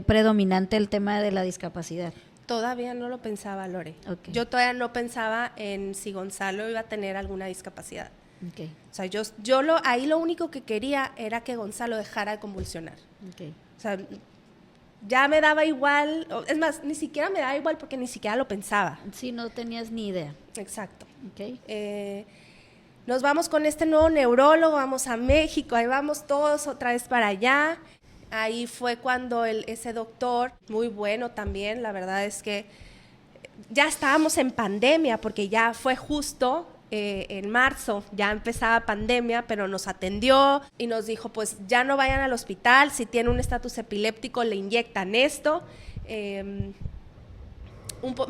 Speaker 4: predominante el tema de la discapacidad?
Speaker 3: Todavía no lo pensaba, Lore.
Speaker 4: Okay.
Speaker 3: Yo todavía no pensaba en si Gonzalo iba a tener alguna discapacidad.
Speaker 4: Okay.
Speaker 3: O sea, ahí lo único que quería era que Gonzalo dejara de convulsionar.
Speaker 4: Okay.
Speaker 3: O sea, ya me daba igual, es más, ni siquiera me daba igual porque ni siquiera lo pensaba.
Speaker 4: Sí, no tenías ni idea.
Speaker 3: Exacto.
Speaker 4: Okay.
Speaker 3: Nos vamos con este nuevo neurólogo, vamos a México, ahí vamos todos otra vez para allá. Ahí fue cuando ese doctor, muy bueno también, la verdad es que ya estábamos en pandemia, porque ya fue justo en marzo, ya empezaba pandemia, pero nos atendió y nos dijo, pues ya no vayan al hospital, si tiene un estatus epiléptico le inyectan esto. Me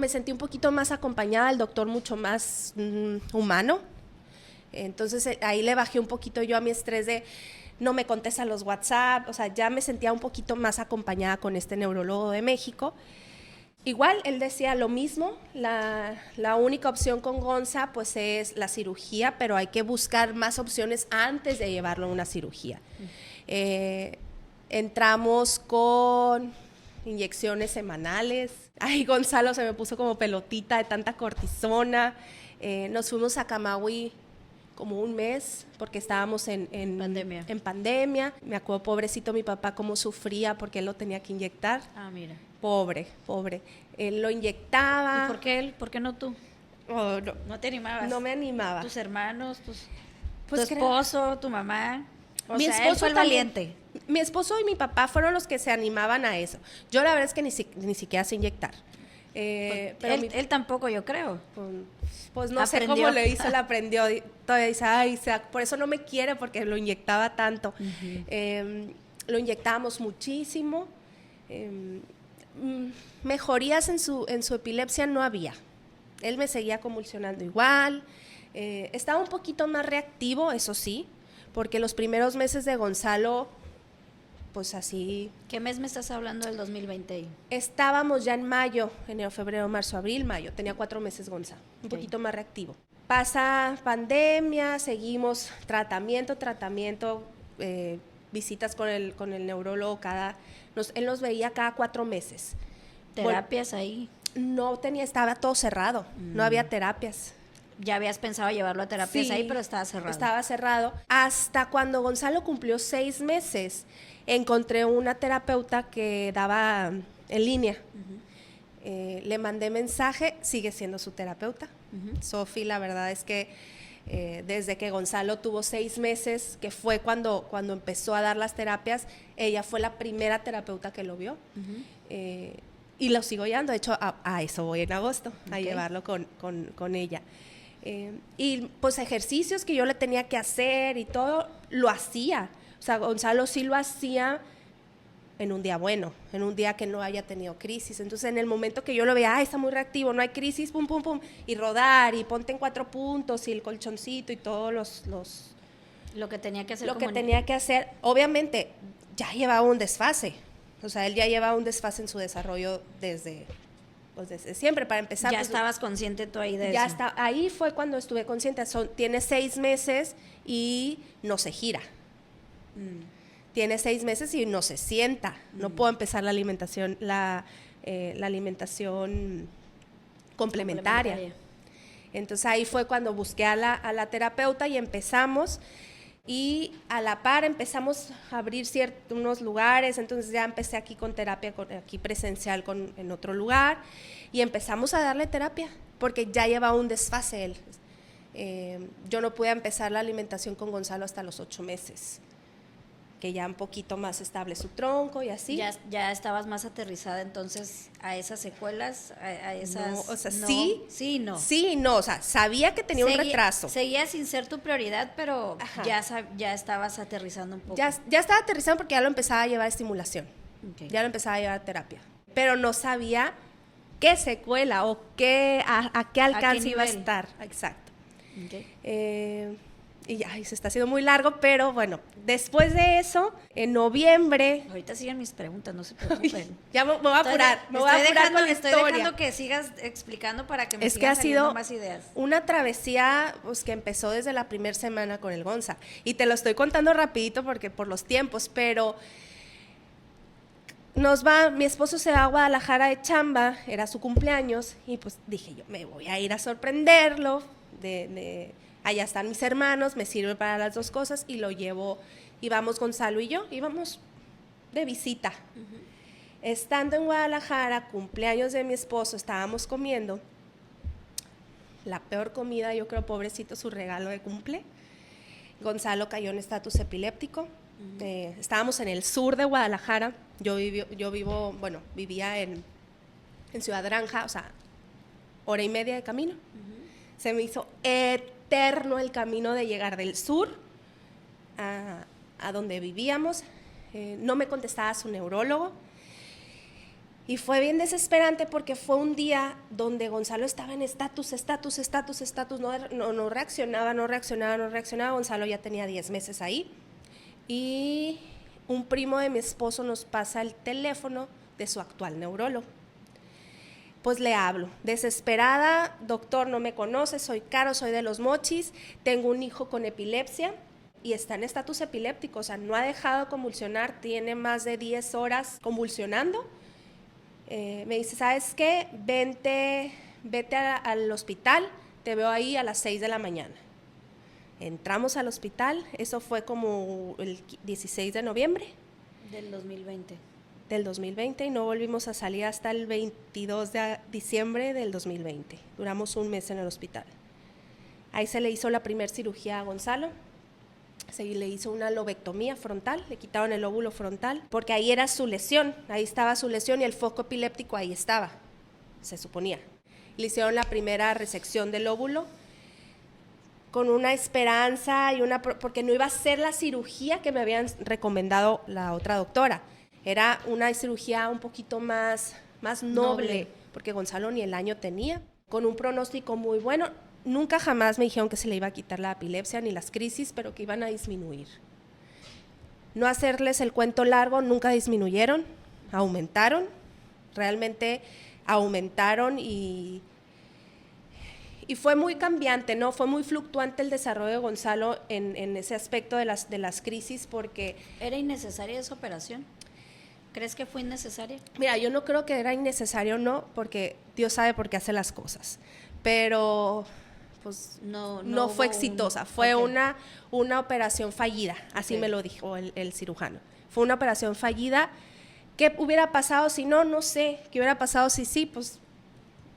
Speaker 3: sentí un poquito más acompañada, el doctor mucho más humano. Entonces ahí le bajé un poquito yo a mi estrés de no me contesta los WhatsApp, o sea, ya me sentía un poquito más acompañada con este neurólogo de México. Igual, él decía lo mismo, la única opción con Gonza pues es la cirugía, pero hay que buscar más opciones antes de llevarlo a una cirugía. Entramos con inyecciones semanales, ay, Gonzalo se me puso como pelotita de tanta cortisona, nos fuimos a Camagüey como 1 mes, porque estábamos en pandemia. Me acuerdo, pobrecito mi papá, cómo sufría porque él lo tenía que inyectar.
Speaker 4: Ah, mira.
Speaker 3: Pobre. Él lo inyectaba.
Speaker 4: ¿Y por qué él? ¿Por qué no tú?
Speaker 3: Oh, no.
Speaker 4: ¿No te animabas?
Speaker 3: No me animaba.
Speaker 4: ¿Tus hermanos?
Speaker 3: Pues
Speaker 4: ¿Tu esposo? ¿Tu mamá?
Speaker 3: Mi esposo
Speaker 4: él fue el valiente.
Speaker 3: Mi esposo y mi papá fueron los que se animaban a eso. Yo la verdad es que ni siquiera sé inyectar.
Speaker 4: Pero él tampoco, yo creo.
Speaker 3: Pues no sé cómo le hizo, él aprendió. Todavía dice, ay, por eso no me quiere, porque lo inyectaba tanto. Lo inyectábamos muchísimo. Mejorías en su epilepsia no había. Él me seguía convulsionando igual. Estaba un poquito más reactivo, eso sí, porque los primeros meses de Gonzalo, pues así...
Speaker 4: ¿Qué mes me estás hablando del 2020?
Speaker 3: Estábamos ya en mayo, enero, febrero, marzo, abril, mayo. Tenía 4 meses Gonzalo, un poquito más reactivo. Pasa pandemia, seguimos tratamiento, visitas con el neurólogo él nos veía cada 4 meses.
Speaker 4: ¿Terapias ahí?
Speaker 3: No tenía, estaba todo cerrado, no había terapias.
Speaker 4: Ya habías pensado llevarlo a terapias
Speaker 3: Sí,
Speaker 4: ahí, pero estaba cerrado.
Speaker 3: Estaba cerrado. Hasta cuando Gonzalo cumplió 6 meses, encontré una terapeuta que daba en línea. Le mandé mensaje, sigue siendo su terapeuta. Sofi, la verdad es que desde que Gonzalo tuvo 6 meses, que fue cuando empezó a dar las terapias, ella fue la primera terapeuta que lo vio. Y lo sigo llevando, de hecho a eso voy en agosto, a llevarlo con ella. Y pues ejercicios que yo le tenía que hacer y todo, lo hacía. O sea, Gonzalo sí lo hacía en un día bueno, en un día que no haya tenido crisis. Entonces, en el momento que yo lo veía, está muy reactivo, no hay crisis, pum, pum, pum, y rodar, y ponte en 4 puntos, y el colchoncito, y todos
Speaker 4: lo que tenía que hacer.
Speaker 3: Lo que tenía que hacer, obviamente, ya llevaba un desfase. O sea, él ya llevaba un desfase en su desarrollo desde siempre, para empezar.
Speaker 4: Ya
Speaker 3: pues,
Speaker 4: estabas consciente tú ahí de eso.
Speaker 3: Ahí fue cuando estuve consciente. Tiene 6 meses y no se gira. Tiene 6 meses y no se sienta. No puedo empezar la alimentación, la alimentación complementaria. Entonces ahí fue cuando busqué a la terapeuta y empezamos. Y a la par empezamos a abrir unos lugares, entonces ya empecé aquí con terapia, aquí presencial en otro lugar, y empezamos a darle terapia, porque ya llevaba un desfase él. Yo no pude empezar la alimentación con Gonzalo hasta los 8 meses, que ya un poquito más estable su tronco y así.
Speaker 4: Ya estabas más aterrizada entonces a esas secuelas, a esas...
Speaker 3: No, o sea,
Speaker 4: no.
Speaker 3: sí.
Speaker 4: Sí, no.
Speaker 3: Sí, no, o sea, sabía que tenía un retraso.
Speaker 4: Seguía sin ser tu prioridad, pero ya estabas aterrizando un poco.
Speaker 3: Ya estaba aterrizando porque ya lo empezaba a llevar a estimulación. Ya lo empezaba a llevar a terapia. Pero no sabía qué secuela o a qué alcance iba a estar. Exacto. Y ya, se está haciendo muy largo, pero bueno, después de eso, en noviembre...
Speaker 4: Ahorita siguen mis preguntas, no se preocupen.
Speaker 3: Ya me voy a apurar, con la
Speaker 4: estoy
Speaker 3: historia.
Speaker 4: dejando que sigas explicando para que me
Speaker 3: Es que
Speaker 4: sigan
Speaker 3: ha
Speaker 4: saliendo
Speaker 3: sido
Speaker 4: más ideas.
Speaker 3: una travesía pues, que empezó desde la primera semana con el Gonza. Y te lo estoy contando rapidito porque por los tiempos, pero... mi esposo se va a Guadalajara de chamba, era su cumpleaños, y pues dije yo, me voy a ir a sorprenderlo, allá están mis hermanos, me sirve para las 2 cosas, y lo llevo, íbamos Gonzalo y yo, íbamos de visita. Estando en Guadalajara, cumpleaños de mi esposo, estábamos comiendo, la peor comida, yo creo, pobrecito, su regalo de cumple. Gonzalo cayó en estatus epiléptico. Estábamos en el sur de Guadalajara, vivía en Ciudad Granja, o sea, 1:30 de camino. Se me hizo eterno el camino de llegar del sur a donde vivíamos. No me contestaba su neurólogo y fue bien desesperante porque fue un día donde Gonzalo estaba en estatus, no reaccionaba. Gonzalo ya tenía 10 meses ahí. Y un primo de mi esposo nos pasa el teléfono de su actual neurólogo. Pues le hablo, desesperada, doctor, no me conoce, soy Caro, soy de Los Mochis, tengo un hijo con epilepsia y está en estatus epiléptico, o sea, no ha dejado de convulsionar, tiene más de 10 horas convulsionando. Me dice, ¿sabes qué? Vete al hospital, te veo ahí a las 6 de la mañana. Entramos al hospital, eso fue como el 16 de noviembre.
Speaker 4: Del 2020.
Speaker 3: Del 2020 y no volvimos a salir hasta el 22 de diciembre del 2020. Duramos un mes en el hospital. Ahí se le hizo la primera cirugía a Gonzalo. Se le hizo una lobectomía frontal, le quitaron el lóbulo frontal, porque ahí era su lesión, ahí estaba su lesión y el foco epiléptico ahí estaba, se suponía. Le hicieron la primera resección del lóbulo, con una esperanza porque no iba a ser la cirugía que me habían recomendado la otra doctora. Era una cirugía un poquito más noble, porque Gonzalo ni el año tenía, con un pronóstico muy bueno. nunca jamás me dijeron que se le iba a quitar la epilepsia ni las crisis, pero que iban a disminuir. No hacerles el cuento largo, nunca disminuyeron, aumentaron, realmente aumentaron y fue muy cambiante, ¿no? Fue muy fluctuante el desarrollo de Gonzalo en ese aspecto de las crisis porque…
Speaker 4: ¿Era innecesaria esa operación? ¿Crees que fue innecesaria?
Speaker 3: Mira, yo no creo que era innecesario, no, porque Dios sabe por qué hace las cosas, pero pues no fue exitosa, fue una operación fallida, así me lo dijo el cirujano. Fue una operación fallida. ¿Qué hubiera pasado si no? No sé. ¿Qué hubiera pasado si sí? Pues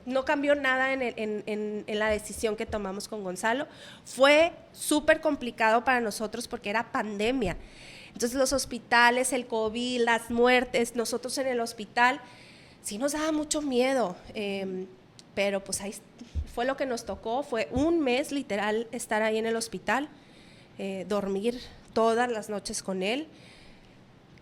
Speaker 3: no cambió nada en la decisión que tomamos con Gonzalo. Fue súper complicado para nosotros porque era pandemia. Entonces los hospitales, el COVID, las muertes, nosotros en el hospital, sí nos daba mucho miedo, pero pues ahí fue lo que nos tocó, fue un mes literal estar ahí en el hospital, dormir todas las noches con él.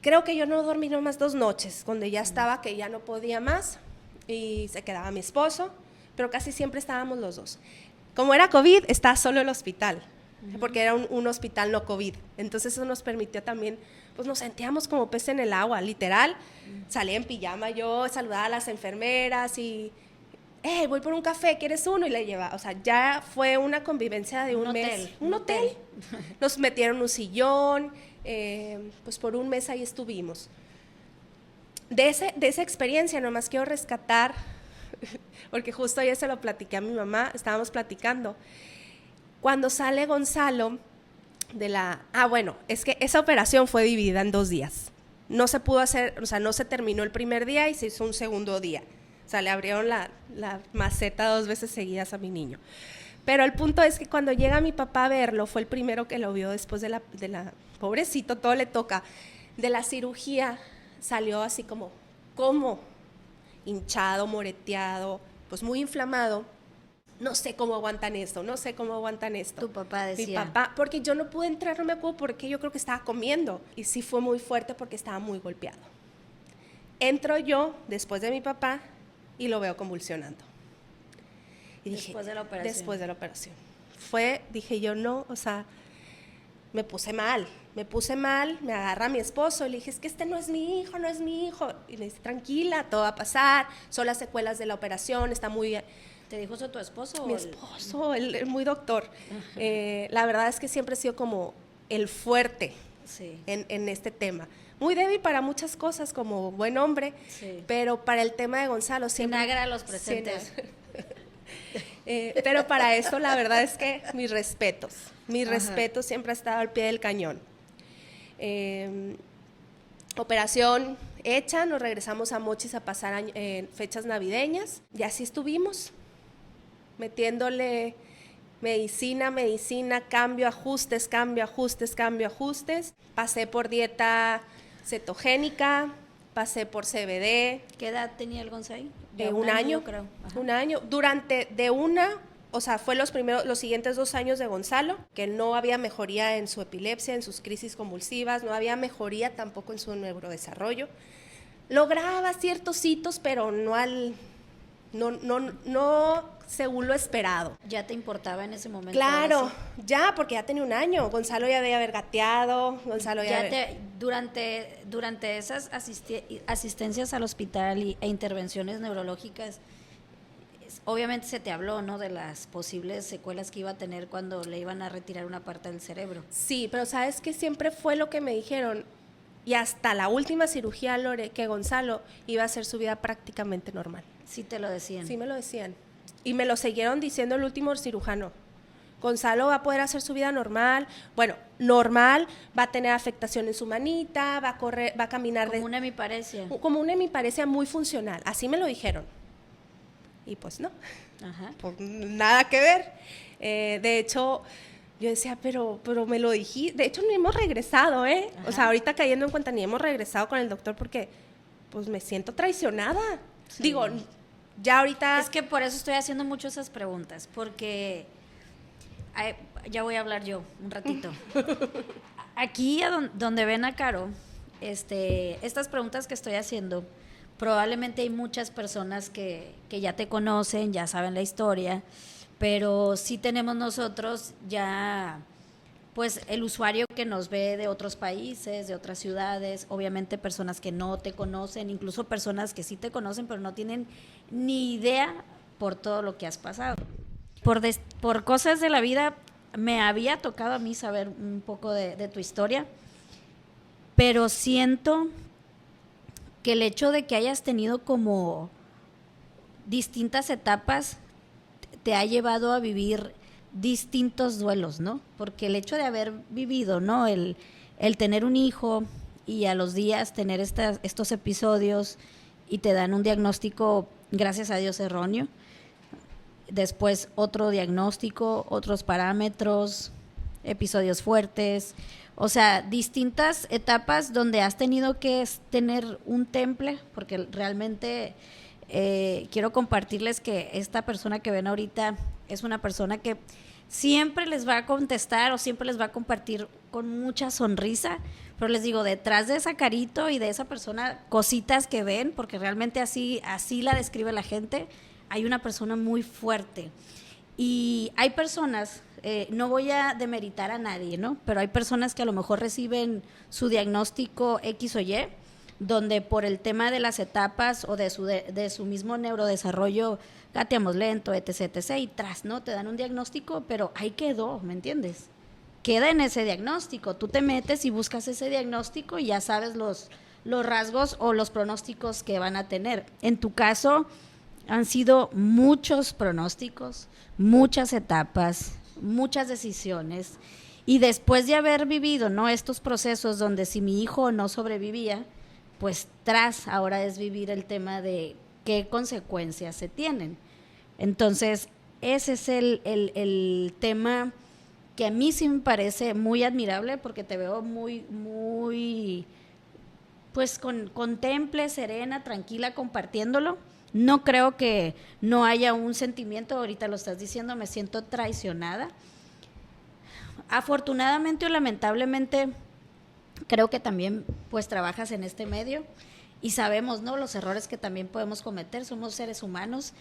Speaker 3: Creo que yo no dormí nomás 2 noches, donde ya estaba que ya no podía más y se quedaba mi esposo, pero casi siempre estábamos los dos. Como era COVID, estaba solo el hospital, porque era un hospital no COVID. Entonces eso nos permitió también, pues nos sentíamos como pez en el agua, literal. Salía en pijama yo, saludaba a las enfermeras y, voy por un café, ¿quieres uno? Y le llevaba, o sea, ya fue una convivencia de un mes. Un hotel. Nos metieron un sillón, pues por un mes ahí estuvimos. De esa experiencia nomás quiero rescatar, porque justo ayer se lo platiqué a mi mamá, estábamos platicando, cuando sale Gonzalo es que esa operación fue dividida en 2 días, no se pudo hacer, o sea, no se terminó el primer día y se hizo un segundo día, o sea, le abrieron la maceta 2 veces seguidas a mi niño, pero el punto es que cuando llega mi papá a verlo, fue el primero que lo vio después de la pobrecito, todo le toca, de la cirugía, salió así como hinchado, moreteado, pues muy inflamado. No sé cómo aguantan esto.
Speaker 4: Tu papá decía.
Speaker 3: Mi papá, porque yo no pude entrar, no me acuerdo por qué, yo creo que estaba comiendo. Y sí fue muy fuerte porque estaba muy golpeado. Entro yo, después de mi papá, y lo veo convulsionando. Y dije,
Speaker 4: después de la operación.
Speaker 3: Dije yo, no, o sea, me puse mal, me agarra mi esposo y le dije, es que este no es mi hijo. Y le dice, tranquila, todo va a pasar, son las secuelas de la operación, está muy bien.
Speaker 4: ¿Te dijo eso tu esposo?
Speaker 3: Mi esposo, él muy doctor. La verdad es que siempre he sido como el fuerte en este tema. Muy débil para muchas cosas, como buen hombre, pero para el tema de Gonzalo siempre…
Speaker 4: Sinagra a los presentes.
Speaker 3: Pero para esto la verdad es que mis respetos siempre ha estado al pie del cañón. Operación hecha, nos regresamos a Mochis a pasar fechas navideñas y así estuvimos, metiéndole medicina, cambio, ajustes. Pasé por dieta cetogénica, pasé por CBD.
Speaker 4: ¿Qué edad tenía el Gonzalo?
Speaker 3: Un año,
Speaker 4: creo.
Speaker 3: Un año. Fue los siguientes 2 años de Gonzalo, que no había mejoría en su epilepsia, en sus crisis convulsivas, no había mejoría tampoco en su neurodesarrollo. Lograba ciertos hitos, pero no según lo esperado.
Speaker 4: ¿Ya te importaba en ese momento?
Speaker 3: Claro, ya, porque ya tenía 1 año. Gonzalo ya debía haber gateado,
Speaker 4: Durante esas asistencias al hospital e intervenciones neurológicas, obviamente se te habló, ¿no?, de las posibles secuelas que iba a tener cuando le iban a retirar una parte del cerebro.
Speaker 3: Sí, pero ¿sabes qué? Siempre fue lo que me dijeron, y hasta la última cirugía, Lore, que Gonzalo iba a hacer su vida prácticamente normal.
Speaker 4: Sí te lo decían.
Speaker 3: Sí me lo decían. Y me lo siguieron diciendo el último cirujano. Gonzalo va a poder hacer su vida normal. Bueno, normal, va a tener afectación en su manita, va a correr, va a caminar.
Speaker 4: Como una hemiparesia.
Speaker 3: Como una hemiparesia muy funcional. Así me lo dijeron. Y pues no.
Speaker 4: Ajá.
Speaker 3: Pues nada que ver. De hecho, yo decía, pero me lo dijiste. De hecho, ni hemos regresado, ¿eh?
Speaker 4: Ajá.
Speaker 3: O sea, ahorita cayendo en cuenta, ni hemos regresado con el doctor porque pues me siento traicionada. Sí. Digo, ya ahorita…
Speaker 4: Es que por eso estoy haciendo mucho esas preguntas, porque ya voy a hablar yo un ratito. Aquí donde ven a Caro, estas preguntas que estoy haciendo, probablemente hay muchas personas que ya te conocen, ya saben la historia, pero sí tenemos nosotros ya pues el usuario que nos ve de otros países, de otras ciudades, obviamente personas que no te conocen, incluso personas que sí te conocen pero no tienen ni idea por todo lo que has pasado. Por cosas de la vida me había tocado a mí saber un poco de tu historia, pero siento que el hecho de que hayas tenido como distintas etapas te ha llevado a vivir distintos duelos, ¿no? Porque el hecho de haber vivido, ¿no? El tener un hijo y a los días tener estos episodios y te dan un diagnóstico, gracias a Dios, erróneo. Después otro diagnóstico, otros parámetros, episodios fuertes. O sea, distintas etapas donde has tenido que tener un temple, porque realmente quiero compartirles que esta persona que ven ahorita es una persona que siempre les va a contestar o siempre les va a compartir con mucha sonrisa, pero les digo, detrás de esa carito y de esa persona, cositas que ven, porque realmente así la describe la gente, hay una persona muy fuerte. Y hay personas, no voy a demeritar a nadie, ¿no? Pero hay personas que a lo mejor reciben su diagnóstico X o Y, donde por el tema de las etapas o de su mismo neurodesarrollo, gateamos lento, etc., y tras, ¿no? Te dan un diagnóstico, pero ahí quedó, ¿me entiendes? Queda en ese diagnóstico. Tú te metes y buscas ese diagnóstico y ya sabes los rasgos o los pronósticos que van a tener. En tu caso, han sido muchos pronósticos, muchas etapas, muchas decisiones. Y después de haber vivido, ¿no?, estos procesos donde si mi hijo no sobrevivía, pues tras ahora es vivir el tema de qué consecuencias se tienen. Entonces, ese es el tema que a mí sí me parece muy admirable, porque te veo muy, pues con temple, serena, tranquila, compartiéndolo. No creo que no haya un sentimiento, ahorita lo estás diciendo, me siento traicionada. Afortunadamente o lamentablemente, creo que también pues trabajas en este medio y sabemos, ¿no?, los errores que también podemos cometer, somos seres humanos.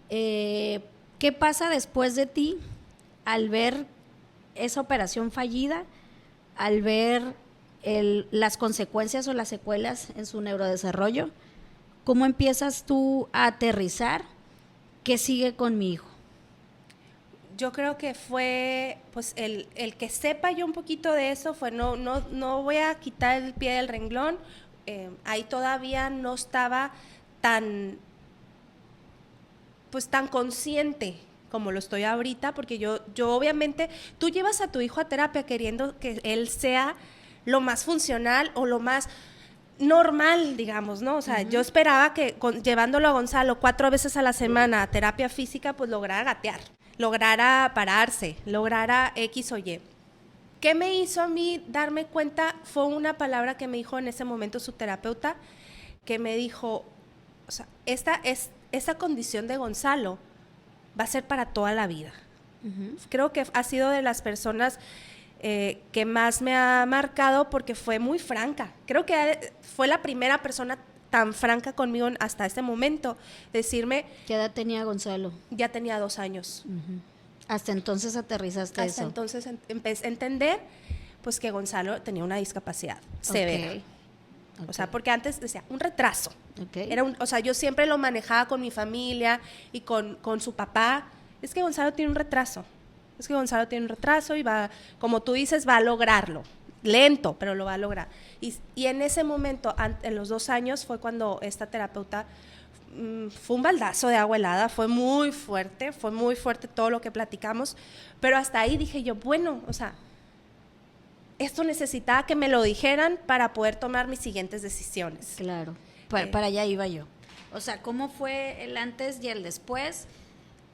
Speaker 4: ¿Qué pasa después de ti al ver esa operación fallida, al ver las consecuencias o las secuelas en su neurodesarrollo? ¿Cómo empiezas tú a aterrizar? ¿Qué sigue con mi hijo?
Speaker 3: Yo creo que fue, pues, el que sepa yo un poquito de eso, fue no voy a quitar el pie del renglón. Ahí todavía no estaba tan consciente como lo estoy ahorita, porque yo obviamente, tú llevas a tu hijo a terapia queriendo que él sea lo más funcional o lo más normal, digamos, ¿no? O sea, yo esperaba que llevándolo a Gonzalo 4 veces a la semana a terapia física, pues lograra gatear, lograra pararse, lograra X o Y. ¿Qué me hizo a mí darme cuenta? Fue una palabra que me dijo en ese momento su terapeuta, que me dijo, o sea, esta condición de Gonzalo va a ser para toda la vida. Creo que ha sido de las personas que más me ha marcado, porque fue muy franca. Creo que fue la primera persona tan franca conmigo hasta este momento, decirme...
Speaker 4: ¿Qué edad tenía Gonzalo?
Speaker 3: Ya tenía 2 años.
Speaker 4: Hasta entonces aterrizaste eso.
Speaker 3: Hasta entonces empecé a entender, pues, que Gonzalo tenía una discapacidad severa.
Speaker 4: Okay.
Speaker 3: O sea, porque antes decía, un retraso.
Speaker 4: Okay.
Speaker 3: O sea, yo siempre lo manejaba con mi familia y con su papá. Es que Gonzalo tiene un retraso. Es que Gonzalo tiene un retraso y va, como tú dices, va a lograrlo. Lento, pero lo va a lograr. Y en ese momento, en los 2 años, fue cuando esta terapeuta, fue un baldazo de agua helada, fue muy fuerte todo lo que platicamos, pero hasta ahí dije yo, bueno, o sea, esto necesitaba que me lo dijeran para poder tomar mis siguientes decisiones.
Speaker 4: Claro, para allá iba yo. O sea, ¿cómo fue el antes y el después?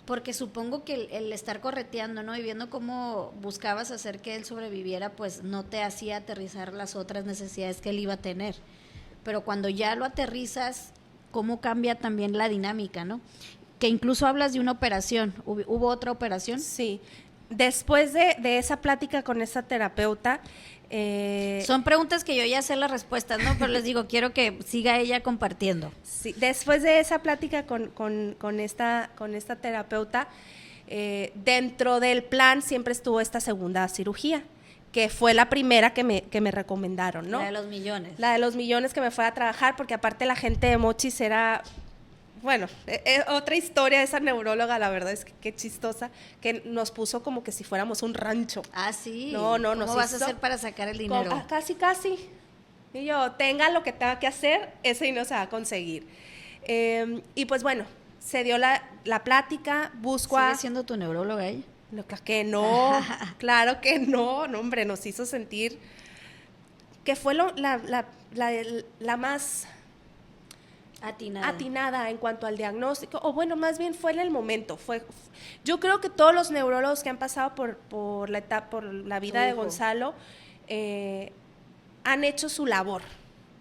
Speaker 4: Porque supongo que el estar correteando, ¿no?, y viendo cómo buscabas hacer que él sobreviviera, pues no te hacía aterrizar las otras necesidades que él iba a tener. Pero cuando ya lo aterrizas, ¿cómo cambia también la dinámica, no? Que incluso hablas de una operación. ¿Hubo otra operación?
Speaker 3: Sí. después de esa plática con esa terapeuta,
Speaker 4: Son preguntas que yo ya sé las respuestas, ¿no? Pero les digo, quiero que siga ella compartiendo.
Speaker 3: sí, después de esa plática con esta terapeuta, dentro del plan siempre estuvo esta segunda cirugía, que fue la primera que me recomendaron, ¿no?
Speaker 4: La de los millones.
Speaker 3: La de los millones, que me fue a trabajar, porque aparte la gente de Mochis era, bueno, otra historia de esa neuróloga, la verdad es que qué chistosa, que nos puso como que si fuéramos un rancho.
Speaker 4: Ah, sí.
Speaker 3: No, nos
Speaker 4: ¿Cómo vas a
Speaker 3: hizo-
Speaker 4: hacer para sacar el dinero?
Speaker 3: Casi. Y yo, tenga lo que tenga que hacer, ese dinero se va a conseguir. Y pues bueno, se dio la plática, busco
Speaker 4: ¿Sigue
Speaker 3: a...
Speaker 4: siendo tu neuróloga ella?
Speaker 3: No, claro que no, hombre, nos hizo sentir que fue la más atinada en cuanto al diagnóstico, o bueno, más bien fue en el momento. Yo creo que todos los neurólogos que han pasado por la vida de
Speaker 4: hijo.
Speaker 3: Gonzalo han hecho su labor.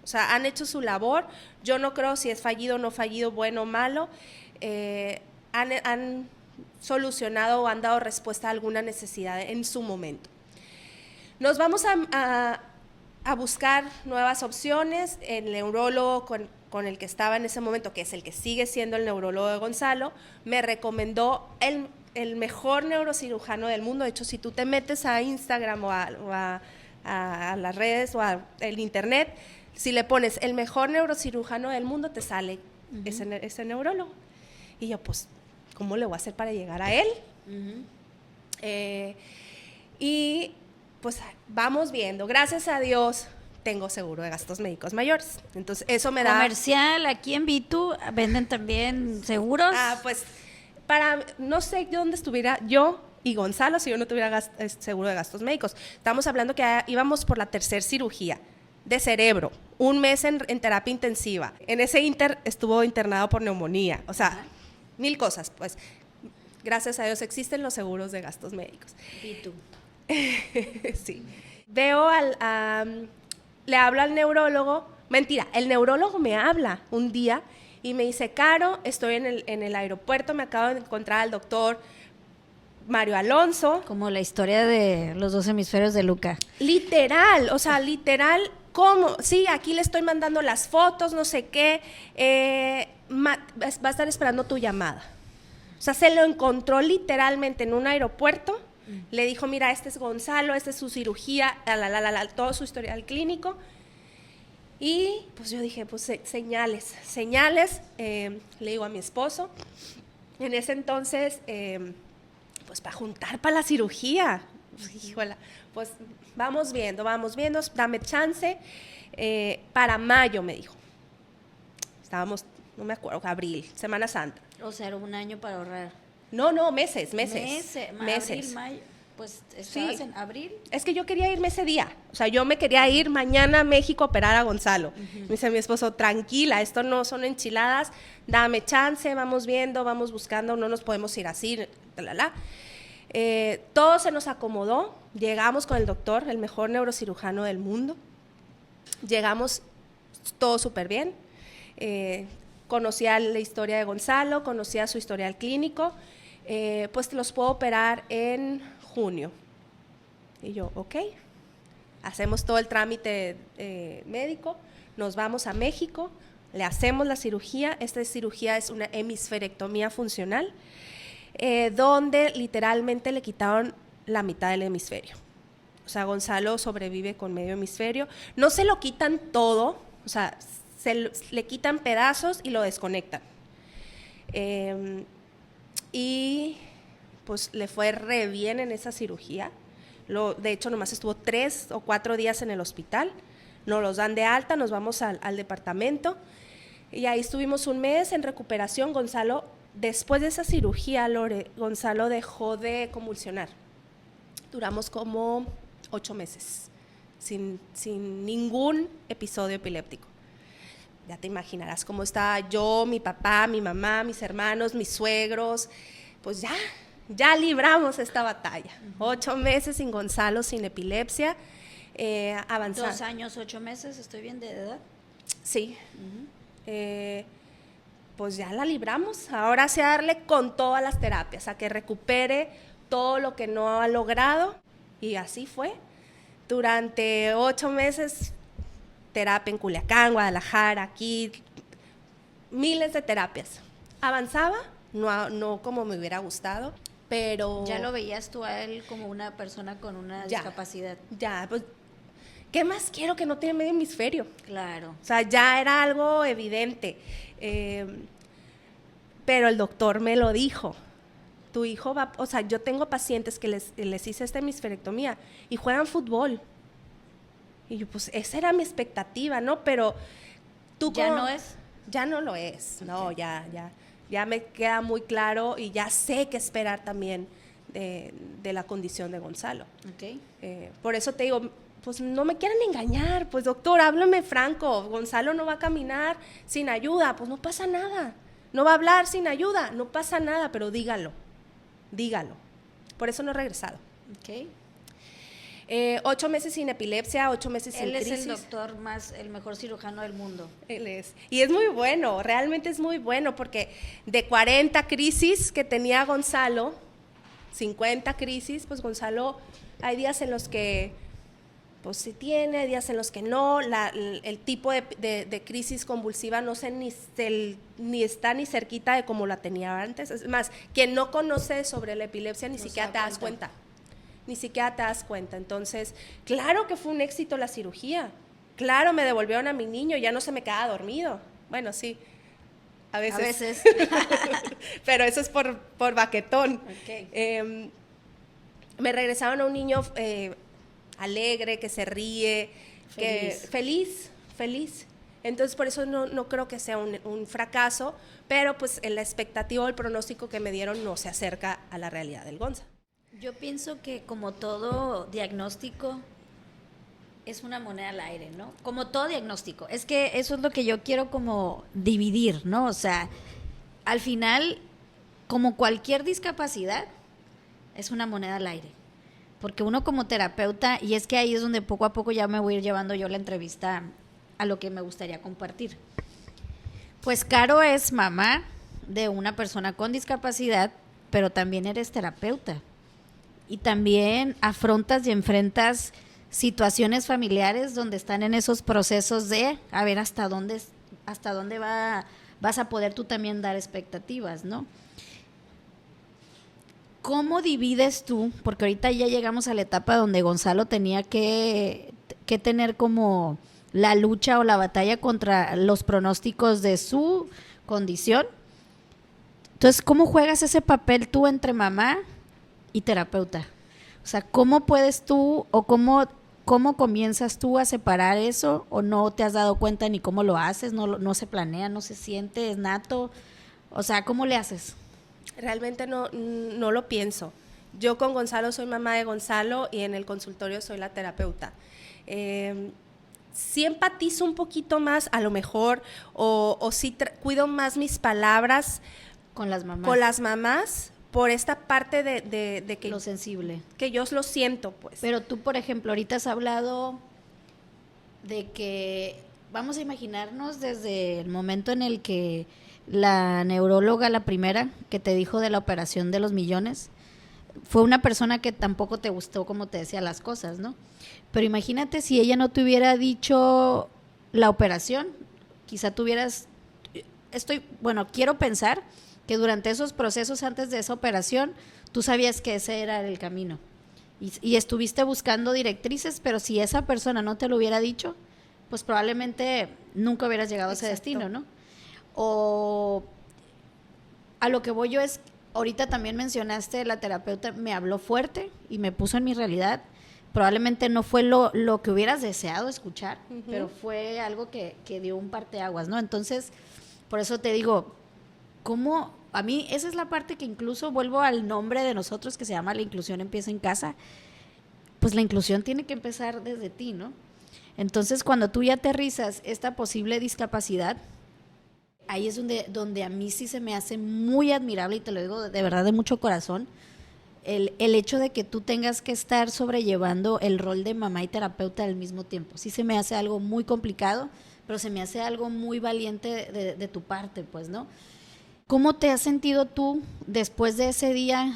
Speaker 3: O sea, han hecho su labor. Yo no creo si es fallido o no fallido, bueno o malo. Han solucionado o han dado respuesta a alguna necesidad en su momento. Nos vamos a buscar nuevas opciones. El neurólogo con el que estaba en ese momento, que es el que sigue siendo el neurólogo de Gonzalo, me recomendó el mejor neurocirujano del mundo. De hecho, si tú te metes a Instagram o a las redes o el internet, si le pones el mejor neurocirujano del mundo, te sale ese neurólogo. Y yo, pues, ¿cómo le voy a hacer para llegar a él? Y pues vamos viendo. Gracias a Dios tengo seguro de gastos médicos mayores. Entonces, eso me da...
Speaker 4: Comercial, aquí en Vitu venden también seguros.
Speaker 3: Pues, no sé dónde estuviera yo y Gonzalo si yo no tuviera seguro de gastos médicos. Estamos hablando que íbamos por la tercera cirugía de cerebro, 1 mes en terapia intensiva. En ese estuvo internado por neumonía. O sea, 1000 cosas. Pues, gracias a Dios existen los seguros de gastos médicos.
Speaker 4: Vitu.
Speaker 3: Sí. Veo le hablo al neurólogo. Mentira, el neurólogo me habla un día y me dice: Caro, estoy en el aeropuerto, me acabo de encontrar al doctor Mario Alonso.
Speaker 4: Como la historia de los 2 hemisferios de Luca.
Speaker 3: Literal, o sea, literal, ¿cómo? Sí, aquí le estoy mandando las fotos, no sé qué, va a estar esperando tu llamada. O sea, se lo encontró literalmente en un aeropuerto, le dijo: mira, este es Gonzalo, esta es su cirugía, todo su historial clínico. Y pues yo dije, pues señales, le digo a mi esposo, en ese entonces, pues para juntar para la cirugía, híjola, pues vamos viendo, dame chance, para mayo me dijo, estábamos, no me acuerdo, abril, Semana Santa.
Speaker 4: O sea, era 1 año para ahorrar.
Speaker 3: No, meses.
Speaker 4: Abril, mayo. Pues estabas
Speaker 3: Sí.
Speaker 4: en abril.
Speaker 3: Es que yo quería irme ese día, o sea, yo me quería ir mañana a México a operar a Gonzalo. Me dice mi esposo: tranquila, esto no son enchiladas, dame chance, vamos viendo, vamos buscando, no nos podemos ir así, todo se nos acomodó, llegamos con el doctor, el mejor neurocirujano del mundo, llegamos todo súper bien, conocía la historia de Gonzalo, conocía su historial clínico, pues te los puedo operar en junio. Y yo, ok, hacemos todo el trámite médico, nos vamos a México, le hacemos la cirugía. Esta cirugía es una hemisferectomía funcional, donde literalmente le quitaron la mitad del hemisferio. O sea, Gonzalo sobrevive con medio hemisferio. No se lo quitan todo, o sea, le quitan pedazos y lo desconectan. Y pues le fue re bien en esa cirugía. De hecho, nomás estuvo 3 o 4 días en el hospital. Nos los dan de alta, nos vamos al departamento y ahí estuvimos 1 mes en recuperación. Gonzalo, después de esa cirugía, Gonzalo dejó de convulsionar. Duramos como 8 meses sin ningún episodio epiléptico. Ya te imaginarás cómo estaba yo, mi papá, mi mamá, mis hermanos, mis suegros. Pues ya libramos esta batalla. 8 meses sin Gonzalo, sin epilepsia, avanzar.
Speaker 4: 2 años, 8 meses, ¿estoy bien de edad?
Speaker 3: Sí. Pues ya la libramos. Ahora sí a darle con todas las terapias, a que recupere todo lo que no ha logrado, y así fue. Durante 8 meses, terapia en Culiacán, Guadalajara, aquí, miles de terapias. Avanzaba, no como me hubiera gustado, pero...
Speaker 4: ¿Ya lo veías tú a él como una persona con una discapacidad?
Speaker 3: Ya, pues, ¿qué más quiero que no tiene medio hemisferio?
Speaker 4: Claro.
Speaker 3: O sea, ya era algo evidente. Pero el doctor me lo dijo. Tu hijo va... O sea, yo tengo pacientes que les hice esta hemisferectomía y juegan fútbol. Y yo, pues, esa era mi expectativa, ¿no? Pero tú...
Speaker 4: ¿Ya no es?
Speaker 3: Ya no lo es. No, ya me queda muy claro y ya sé qué esperar también de la condición de Gonzalo.
Speaker 4: Okay.
Speaker 3: Por eso te digo, pues no me quieran engañar, pues doctor, háblame franco, Gonzalo no va a caminar sin ayuda, pues no pasa nada, no va a hablar sin ayuda, no pasa nada, pero dígalo, por eso no he regresado.
Speaker 4: Okay.
Speaker 3: 8 meses sin epilepsia, 8 meses sin crisis.
Speaker 4: Él es el doctor el mejor cirujano del mundo.
Speaker 3: Él es. Y es muy bueno, realmente es muy bueno, porque de 40 crisis que tenía Gonzalo, 50 crisis, pues Gonzalo, hay días en los que pues sí tiene, hay días en los que no, el tipo de crisis convulsiva no sé ni está ni cerquita de como la tenía antes. Es más, quien no conoce sobre la epilepsia ni siquiera te das cuenta. Ni siquiera te das cuenta. Entonces, claro que fue un éxito la cirugía. Claro, me devolvieron a mi niño, ya no se me quedaba dormido. Bueno, sí, a veces. Pero eso es por baquetón.
Speaker 4: Okay.
Speaker 3: Me regresaron a un niño alegre, que se ríe, feliz. Entonces, por eso no creo que sea un fracaso, pero pues la expectativa o el pronóstico que me dieron no se acerca a la realidad del Gonza.
Speaker 4: Yo pienso que como todo diagnóstico es una moneda al aire, ¿no? Como todo diagnóstico. Es que eso es lo que yo quiero como dividir, ¿no? O sea, al final, como cualquier discapacidad, es una moneda al aire. Porque uno como terapeuta, y es que ahí es donde poco a poco ya me voy a ir llevando yo la entrevista a lo que me gustaría compartir. Pues Caro es mamá de una persona con discapacidad, pero también eres terapeuta. Y también afrontas y enfrentas situaciones familiares donde están en esos procesos de a ver hasta dónde vas a poder tú también dar expectativas, ¿no? ¿Cómo divides tú? Porque ahorita ya llegamos a la etapa donde Gonzalo tenía que tener como la lucha o la batalla contra los pronósticos de su condición. Entonces, ¿cómo juegas ese papel tú entre mamá y terapeuta? O sea, ¿cómo puedes tú o cómo comienzas tú a separar eso o no te has dado cuenta ni cómo lo haces? No se planea, no se siente, es nato. O sea, ¿cómo le haces?
Speaker 3: Realmente no lo pienso. Yo con Gonzalo soy mamá de Gonzalo y en el consultorio soy la terapeuta. Sí empatizo un poquito más a lo mejor o sí cuido más mis palabras
Speaker 4: con las
Speaker 3: mamás por esta parte de que
Speaker 4: lo sensible,
Speaker 3: que yo lo siento, pues.
Speaker 4: Pero tú, por ejemplo, ahorita has hablado de que vamos a imaginarnos desde el momento en el que la neuróloga, la primera que te dijo de la operación de los millones, fue una persona que tampoco te gustó como te decía las cosas, ¿no? Pero imagínate si ella no te hubiera dicho la operación, quizá tuvieras, quiero pensar que durante esos procesos antes de esa operación, tú sabías que ese era el camino y estuviste buscando directrices, pero si esa persona no te lo hubiera dicho, pues probablemente nunca hubieras llegado a ese destino, ¿no? O a lo que voy yo es, ahorita también mencionaste, la terapeuta me habló fuerte y me puso en mi realidad. Probablemente no fue lo que hubieras deseado escuchar, pero fue algo que dio un parteaguas, ¿no? Entonces, por eso te digo, ¿cómo? A mí esa es la parte que incluso vuelvo al nombre de nosotros que se llama La Inclusión Empieza en Casa. Pues la inclusión tiene que empezar desde ti, ¿no? Entonces, cuando tú ya aterrizas esta posible discapacidad, ahí es donde a mí sí se me hace muy admirable, y te lo digo de verdad de mucho corazón, el hecho de que tú tengas que estar sobrellevando el rol de mamá y terapeuta al mismo tiempo. Sí se me hace algo muy complicado, pero se me hace algo muy valiente de tu parte, pues, ¿no? ¿Cómo te has sentido tú después de ese día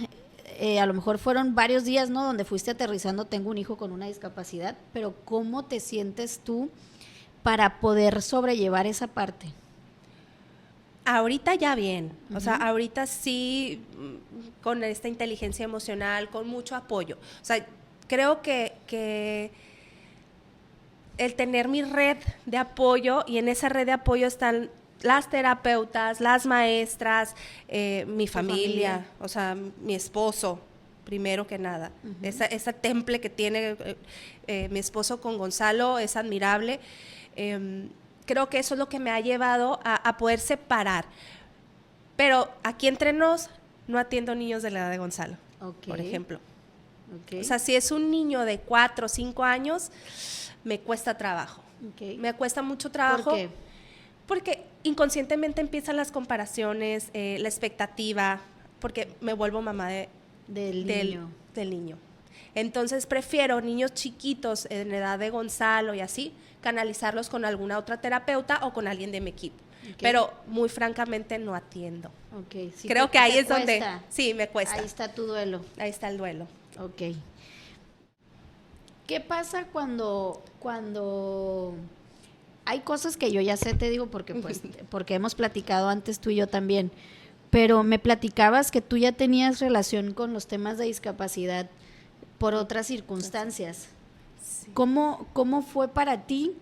Speaker 4: a lo mejor fueron varios días, ¿no? Donde fuiste aterrizando, tengo un hijo con una discapacidad, pero ¿cómo te sientes tú para poder sobrellevar esa parte?
Speaker 3: Ahorita ya bien, o sea, ahorita sí, con esta inteligencia emocional, con mucho apoyo. O sea, creo que el tener mi red de apoyo, y en esa red de apoyo están las terapeutas, las maestras, mi familia, o sea, mi esposo, primero que nada. Esa temple que tiene mi esposo con Gonzalo es admirable. Creo que eso es lo que me ha llevado a poder separar. Pero aquí entre nos, no atiendo niños de la edad de Gonzalo, por ejemplo. O sea, si es un niño de 4 o 5 años, me cuesta trabajo. Me cuesta mucho trabajo.
Speaker 4: ¿Por qué?
Speaker 3: Porque inconscientemente empiezan las comparaciones, la expectativa, porque me vuelvo mamá del niño. Entonces prefiero niños chiquitos en edad de Gonzalo y así, canalizarlos con alguna otra terapeuta o con alguien de mi equipo. Pero muy francamente no atiendo.
Speaker 4: Sí,
Speaker 3: creo que ahí es donde sí me cuesta.
Speaker 4: Ahí está tu duelo.
Speaker 3: Ahí está el duelo.
Speaker 4: Ok. ¿Qué pasa cuando hay cosas que yo ya sé, te digo, porque hemos platicado antes tú y yo también, pero me platicabas que tú ya tenías relación con los temas de discapacidad por otras circunstancias. Sí. ¿Cómo fue para ti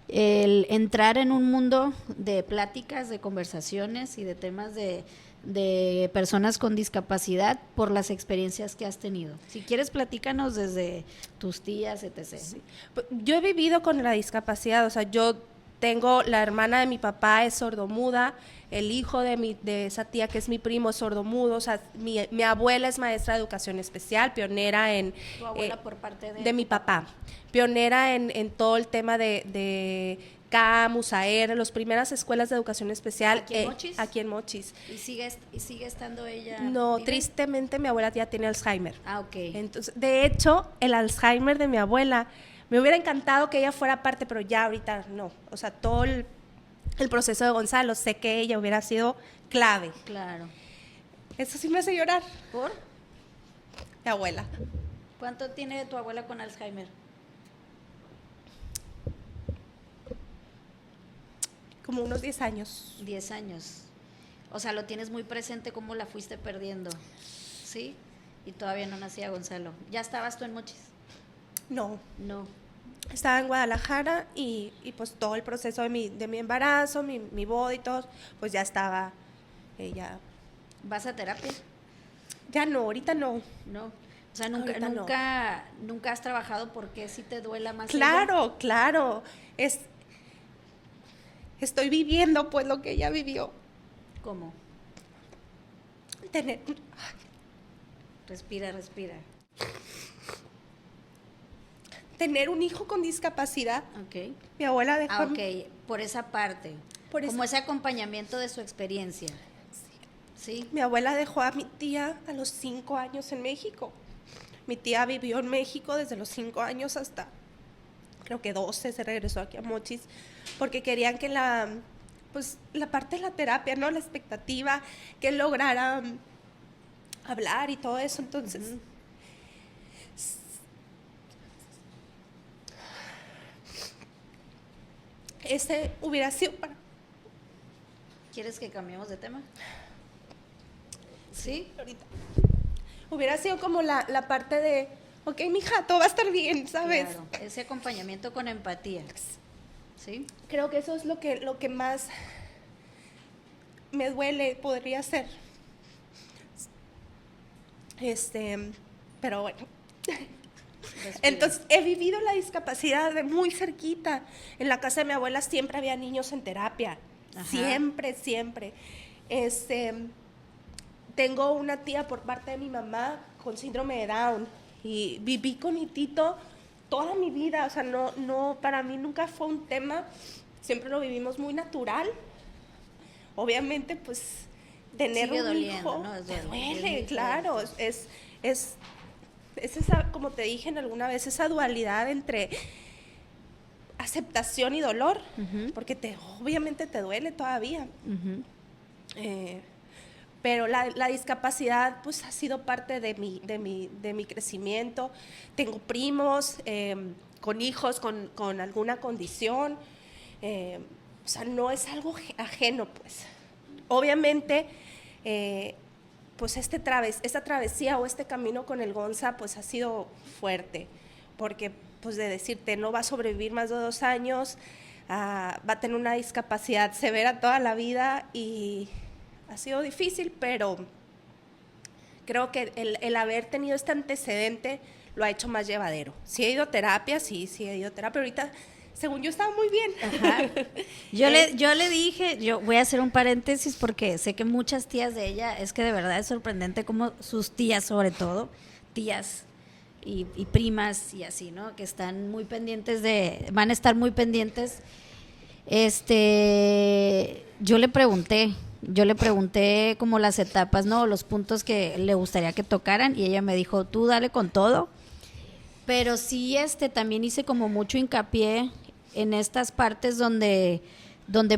Speaker 4: el entrar en un mundo de pláticas, de conversaciones y de temas de personas con discapacidad por las experiencias que has tenido? Si quieres, platícanos desde tus tías, etc.
Speaker 3: Sí. Yo he vivido con la discapacidad, o sea, yo tengo, la hermana de mi papá es sordomuda, el hijo de esa tía que es mi primo es sordomudo, o sea, mi abuela es maestra de educación especial, pionera en...
Speaker 4: ¿Tu abuela por parte
Speaker 3: de mi papá? Pionera en todo el tema de CAM, USAER, las primeras escuelas de educación especial.
Speaker 4: ¿Aquí en Mochis?
Speaker 3: Aquí en Mochis.
Speaker 4: ¿Y sigue estando ella?
Speaker 3: No,
Speaker 4: ¿vive?
Speaker 3: Tristemente mi abuela ya tiene Alzheimer.
Speaker 4: Ah, ok.
Speaker 3: Entonces, de hecho, el Alzheimer de mi abuela, me hubiera encantado que ella fuera parte, pero ya ahorita no. O sea, todo el proceso de Gonzalo, sé que ella hubiera sido clave.
Speaker 4: Claro.
Speaker 3: Eso sí me hace llorar.
Speaker 4: ¿Por?
Speaker 3: Mi abuela.
Speaker 4: ¿Cuánto tiene tu abuela con Alzheimer?
Speaker 3: Como unos 10 años.
Speaker 4: 10 años. O sea, lo tienes muy presente cómo la fuiste perdiendo. ¿Sí? Y todavía no nacía Gonzalo. ¿Ya estabas tú en Mochis?
Speaker 3: No.
Speaker 4: No.
Speaker 3: Estaba en Guadalajara y pues todo el proceso de mi embarazo, mi boda y todo, pues ya estaba ella.
Speaker 4: ¿Vas a terapia?
Speaker 3: Ya no, ahorita no.
Speaker 4: No. O sea, nunca has trabajado porque si te duela más.
Speaker 3: Claro, claro. Estoy viviendo pues lo que ella vivió.
Speaker 4: ¿Cómo? Respira.
Speaker 3: Tener un hijo con discapacidad.
Speaker 4: Ok.
Speaker 3: Mi abuela dejó...
Speaker 4: ok, por esa parte. Como ese acompañamiento de su experiencia. Sí.
Speaker 3: Mi abuela dejó a mi tía a los 5 años en México. Mi tía vivió en México desde los 5 años hasta, creo que 12, se regresó aquí a Mochis, porque querían que la parte de la terapia, ¿no? La expectativa, que lograra hablar y todo eso, entonces... Ese hubiera sido para...
Speaker 4: ¿Quieres que cambiemos de tema? ¿Sí?
Speaker 3: Ahorita. Hubiera sido como la parte de, ok, mija, todo va a estar bien, ¿sabes?
Speaker 4: Claro, ese acompañamiento con empatía. ¿Sí?
Speaker 3: Creo que eso es lo que más me duele, podría ser. Pero bueno.
Speaker 4: Respira.
Speaker 3: Entonces, he vivido la discapacidad de muy cerquita. En la casa de mi abuela siempre había niños en terapia. Ajá. Siempre. Tengo una tía por parte de mi mamá con síndrome de Down y viví con mi tito toda mi vida. O sea, no, para mí nunca fue un tema. Siempre lo vivimos muy natural. Obviamente, pues, tener
Speaker 4: sigue
Speaker 3: un
Speaker 4: doliendo,
Speaker 3: hijo,
Speaker 4: ¿no?
Speaker 3: te duele, claro. Es esa, como te dije en alguna vez, esa dualidad entre aceptación y dolor, porque obviamente te duele todavía. pero la discapacidad pues ha sido parte de mi crecimiento. Tengo primos con hijos con alguna condición, o sea, no es algo ajeno, pues. Obviamente, pues esta travesía o este camino con el Gonza pues ha sido fuerte, porque pues de decirte no va a sobrevivir más de 2 años, va a tener una discapacidad severa toda la vida, y ha sido difícil, pero creo que el haber tenido este antecedente lo ha hecho más llevadero. Sí he ido a terapia, sí he ido a terapia, ahorita según yo estaba muy bien.
Speaker 4: Ajá. Yo le dije, yo voy a hacer un paréntesis porque sé que muchas tías de ella, es que de verdad es sorprendente cómo sus tías, sobre todo, tías y primas y así, ¿no? Que están muy pendientes van a estar muy pendientes. Yo le pregunté como las etapas, ¿no? Los puntos que le gustaría que tocaran, y ella me dijo, tú dale con todo. Pero sí, también hice como mucho hincapié en estas partes donde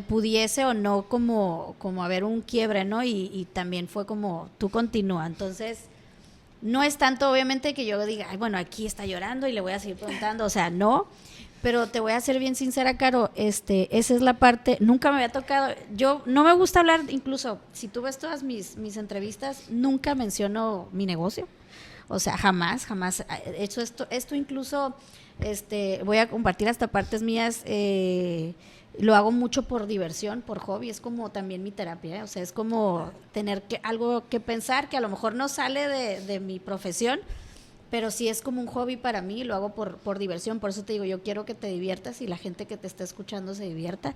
Speaker 4: pudiese o no como haber un quiebre, ¿no? Y también fue como, tú continúa. Entonces, no es tanto obviamente que yo diga, ay, bueno, aquí está llorando y le voy a seguir preguntando, o sea, no. Pero te voy a ser bien sincera, Caro, esa es la parte, nunca me había tocado, yo no me gusta hablar, incluso si tú ves todas mis entrevistas, nunca menciono mi negocio. O sea, jamás he hecho esto incluso, voy a compartir hasta partes mías, lo hago mucho por diversión, por hobby, es como también mi terapia, ¿eh? O sea, es como tener algo que pensar que a lo mejor no sale de mi profesión, pero sí es como un hobby para mí, lo hago por diversión. Por eso te digo, yo quiero que te diviertas y la gente que te está escuchando se divierta.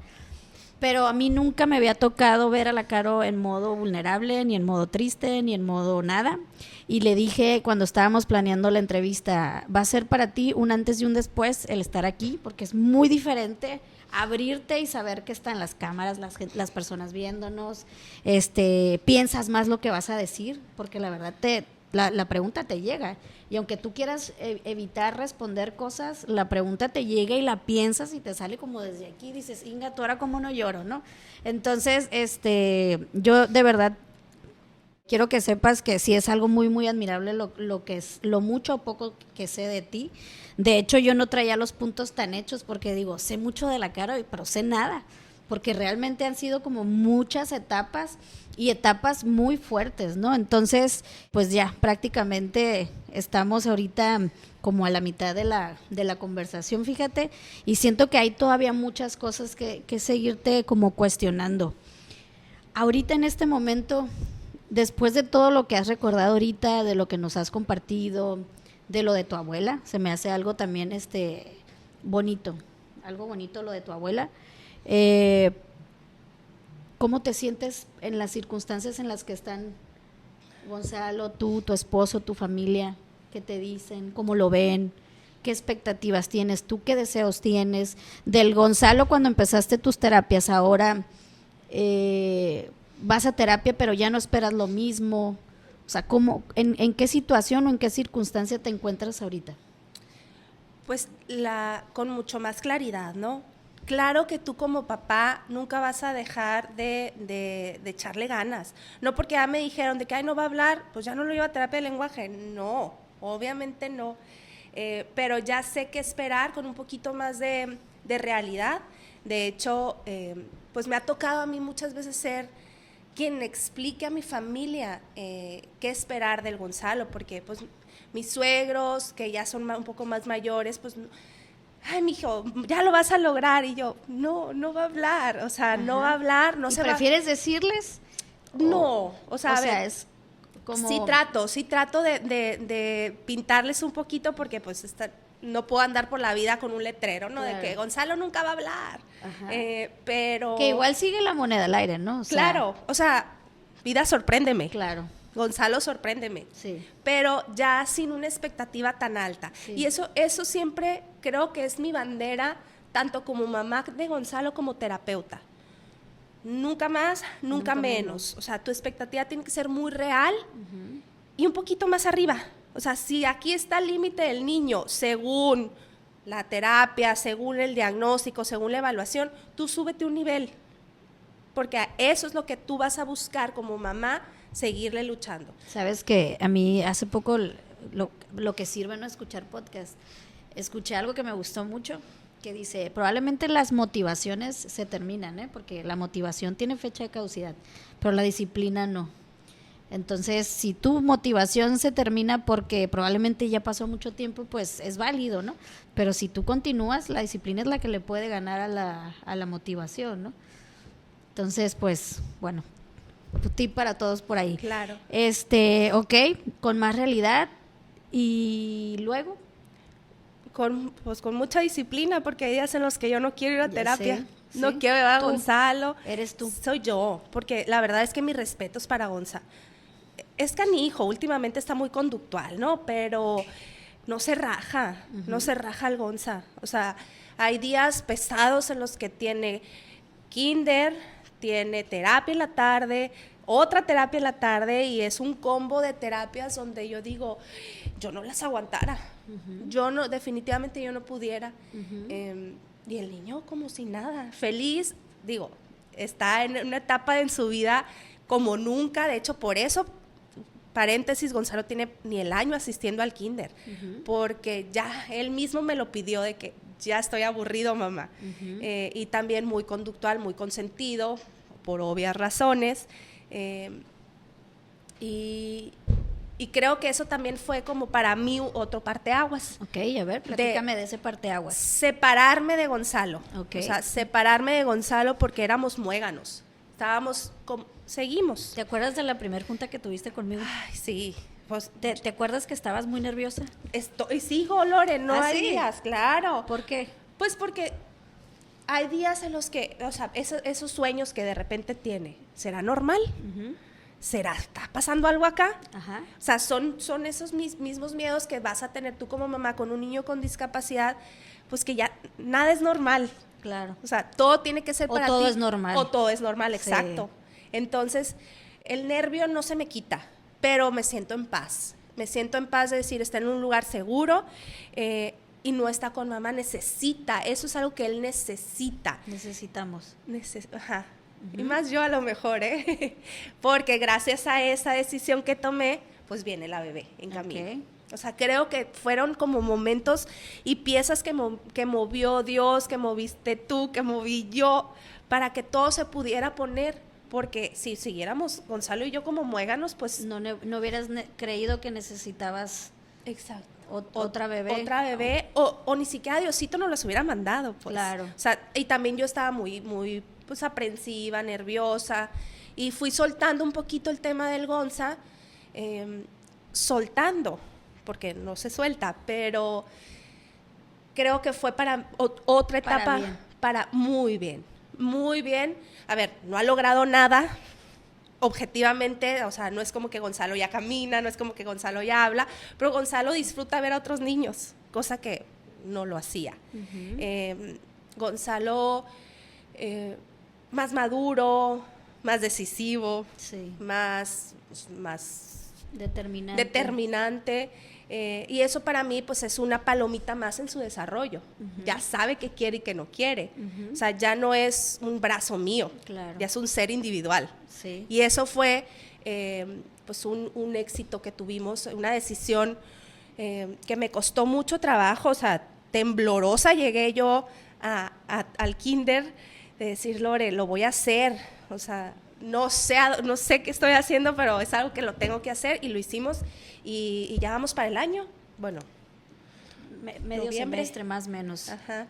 Speaker 4: Pero a mí nunca me había tocado ver a la Caro en modo vulnerable, ni en modo triste, ni en modo nada. Y le dije cuando estábamos planeando la entrevista, va a ser para ti un antes y un después el estar aquí, porque es muy diferente abrirte y saber que están las cámaras, las personas viéndonos, piensas más lo que vas a decir, porque la verdad la pregunta te llega, y aunque tú quieras evitar responder cosas, la pregunta te llega y la piensas y te sale como desde aquí, dices, Inga, tú ahora cómo no lloro, ¿no? Entonces, yo de verdad quiero que sepas que sí es algo muy, muy admirable lo que es, lo mucho o poco que sé de ti. De hecho, yo no traía los puntos tan hechos porque digo, sé mucho de la Caro, pero sé nada, porque realmente han sido como muchas etapas y etapas muy fuertes, ¿no? Entonces, pues ya prácticamente estamos ahorita como a la mitad de la conversación, fíjate, y siento que hay todavía muchas cosas que seguirte como cuestionando. Ahorita en este momento, después de todo lo que has recordado ahorita, de lo que nos has compartido, de lo de tu abuela, se me hace algo también bonito, algo bonito lo de tu abuela. ¿Cómo te sientes en las circunstancias en las que están Gonzalo, tú, tu esposo, tu familia? ¿Qué te dicen? ¿Cómo lo ven? ¿Qué expectativas tienes tú? ¿Qué deseos tienes? Del Gonzalo cuando empezaste tus terapias, ahora vas a terapia pero ya no esperas lo mismo. O sea, en qué situación o en qué circunstancia te encuentras ahorita?
Speaker 3: Pues con mucho más claridad, ¿no? Claro que tú como papá nunca vas a dejar de echarle ganas. No porque ya me dijeron de que no va a hablar, pues ya no lo llevo a terapia de lenguaje. No, obviamente no. Pero ya sé qué esperar con un poquito más de realidad. De hecho, pues me ha tocado a mí muchas veces ser quien explique a mi familia qué esperar del Gonzalo, porque pues mis suegros, que ya son un poco más mayores, pues ay, mijo, ya lo vas a lograr, y yo, no va a hablar, o sea, no va a hablar, no se va.
Speaker 2: ¿Prefieres decirles?
Speaker 3: No, o sea, a ver,
Speaker 2: es como...
Speaker 3: sí trato de pintarles un poquito, porque pues no puedo andar por la vida con un letrero, ¿no? Claro. De que Gonzalo nunca va a hablar, pero...
Speaker 2: Que igual sigue la moneda al aire, ¿no?
Speaker 3: Claro, o sea, vida sorpréndeme.
Speaker 2: Claro.
Speaker 3: Gonzalo, sorpréndeme.
Speaker 2: Sí.
Speaker 3: Pero ya sin una expectativa tan alta. Sí. Y eso siempre creo que es mi bandera, tanto como mamá de Gonzalo como terapeuta. Nunca más, nunca menos. O sea, tu expectativa tiene que ser muy real y un poquito más arriba. O sea, si aquí está el límite del niño, según la terapia, según el diagnóstico, según la evaluación, tú súbete un nivel. porque eso es lo que tú vas a buscar como mamá, seguirle luchando.
Speaker 4: Sabes que a mí hace poco lo que sirve no escuchar podcast, escuché algo que me gustó mucho, que dice, probablemente las motivaciones se terminan, porque la motivación tiene fecha de caducidad, pero la disciplina no. Entonces, si tu motivación se termina porque probablemente ya pasó mucho tiempo, pues es válido, ¿no? Pero si tú continúas, la disciplina es la que le puede ganar a la motivación, ¿no? Entonces, pues, bueno, tip para todos por ahí.
Speaker 3: Claro.
Speaker 4: Ok, con más realidad y luego.
Speaker 3: Con mucha disciplina, porque hay días en los que yo no quiero ir a terapia.
Speaker 4: Sé,
Speaker 3: no
Speaker 4: sí.
Speaker 3: quiero ver a
Speaker 4: Tú.
Speaker 3: Gonzalo.
Speaker 4: Eres tú.
Speaker 3: Soy yo, porque la verdad es que mis respetos para Gonza. Es canijo, últimamente está muy conductual, ¿no? Pero no se raja, no se raja el Gonza. O sea, hay días pesados en los que tiene kinder, tiene terapia en la tarde, otra terapia en la tarde, y es un combo de terapias donde yo digo, yo no las aguantara. Yo no, definitivamente yo no pudiera. Y el niño como si nada, feliz, digo, está en una etapa en su vida como nunca. De hecho, por eso, paréntesis, Gonzalo tiene ni el año asistiendo al kinder, porque ya él mismo me lo pidió de que ya estoy aburrido, mamá. Y también muy conductual, muy consentido, por obvias razones. Y creo que eso también fue como para mí otro parteaguas.
Speaker 4: Ok, a ver, platícame de ese parteaguas.
Speaker 3: Separarme de Gonzalo.
Speaker 4: Okay.
Speaker 3: O sea, separarme de Gonzalo porque éramos muéganos. Seguimos.
Speaker 4: ¿Te acuerdas de la primera junta que tuviste conmigo?
Speaker 3: Ay, sí. Pues,
Speaker 4: ¿Te acuerdas que estabas muy nerviosa?
Speaker 3: Sigo, Lore, no hay
Speaker 4: ¿sí?
Speaker 3: días, claro.
Speaker 4: ¿Por qué?
Speaker 3: Pues porque hay días en los que, o sea, esos sueños que de repente tiene, ¿será normal? ¿Está pasando algo acá?
Speaker 4: Ajá.
Speaker 3: O sea, son esos mismos miedos que vas a tener tú como mamá con un niño con discapacidad, pues que ya nada es normal.
Speaker 4: Claro.
Speaker 3: O sea, todo tiene que ser para ti.
Speaker 4: O todo es normal.
Speaker 3: O todo es normal,
Speaker 4: Sí.
Speaker 3: exacto. Entonces, el nervio no se me quita, pero me siento en paz. Me siento en paz de decir, está en un lugar seguro y no está con mamá, necesita. Eso es algo que él necesita.
Speaker 4: Necesitamos.
Speaker 3: Ajá. Y más yo a lo mejor, porque gracias a esa decisión que tomé, pues viene la bebé en camino.
Speaker 4: Okay.
Speaker 3: O sea, creo que fueron como momentos y piezas que movió Dios, que moviste tú, que moví yo, para que todo se pudiera poner. Porque si siguiéramos Gonzalo y yo como muéganos, pues...
Speaker 4: No hubieras creído que necesitabas
Speaker 3: Exacto.
Speaker 4: otra bebé.
Speaker 3: Otra bebé, o ni siquiera Diosito nos las hubiera mandado. Pues.
Speaker 4: Claro.
Speaker 3: O sea, y también yo estaba muy pues aprensiva, nerviosa, y fui soltando un poquito el tema del Gonza, soltando, porque no se suelta, pero creo que fue para otra etapa, para muy bien. A ver, no ha logrado nada objetivamente, o sea, no es como que Gonzalo ya camina, no es como que Gonzalo ya habla, pero Gonzalo disfruta ver a otros niños, cosa que no lo hacía. Gonzalo más maduro, más decisivo,
Speaker 4: Sí.
Speaker 3: más
Speaker 4: Determinante.
Speaker 3: Y eso para mí pues es una palomita más en su desarrollo. Ya sabe qué quiere y qué no quiere. O sea, ya no es un brazo mío,
Speaker 4: Claro.
Speaker 3: ya es un ser individual.
Speaker 4: Sí.
Speaker 3: Y eso fue pues un éxito que tuvimos, una decisión que me costó mucho trabajo, o sea, temblorosa llegué yo al kinder de decir, Lore, lo voy a hacer, o sea, no sé qué estoy haciendo, pero es algo que lo tengo que hacer, y lo hicimos, y ya vamos para el año, bueno.
Speaker 4: Medio
Speaker 3: noviembre.
Speaker 4: semestre más o menos.
Speaker 3: Ajá.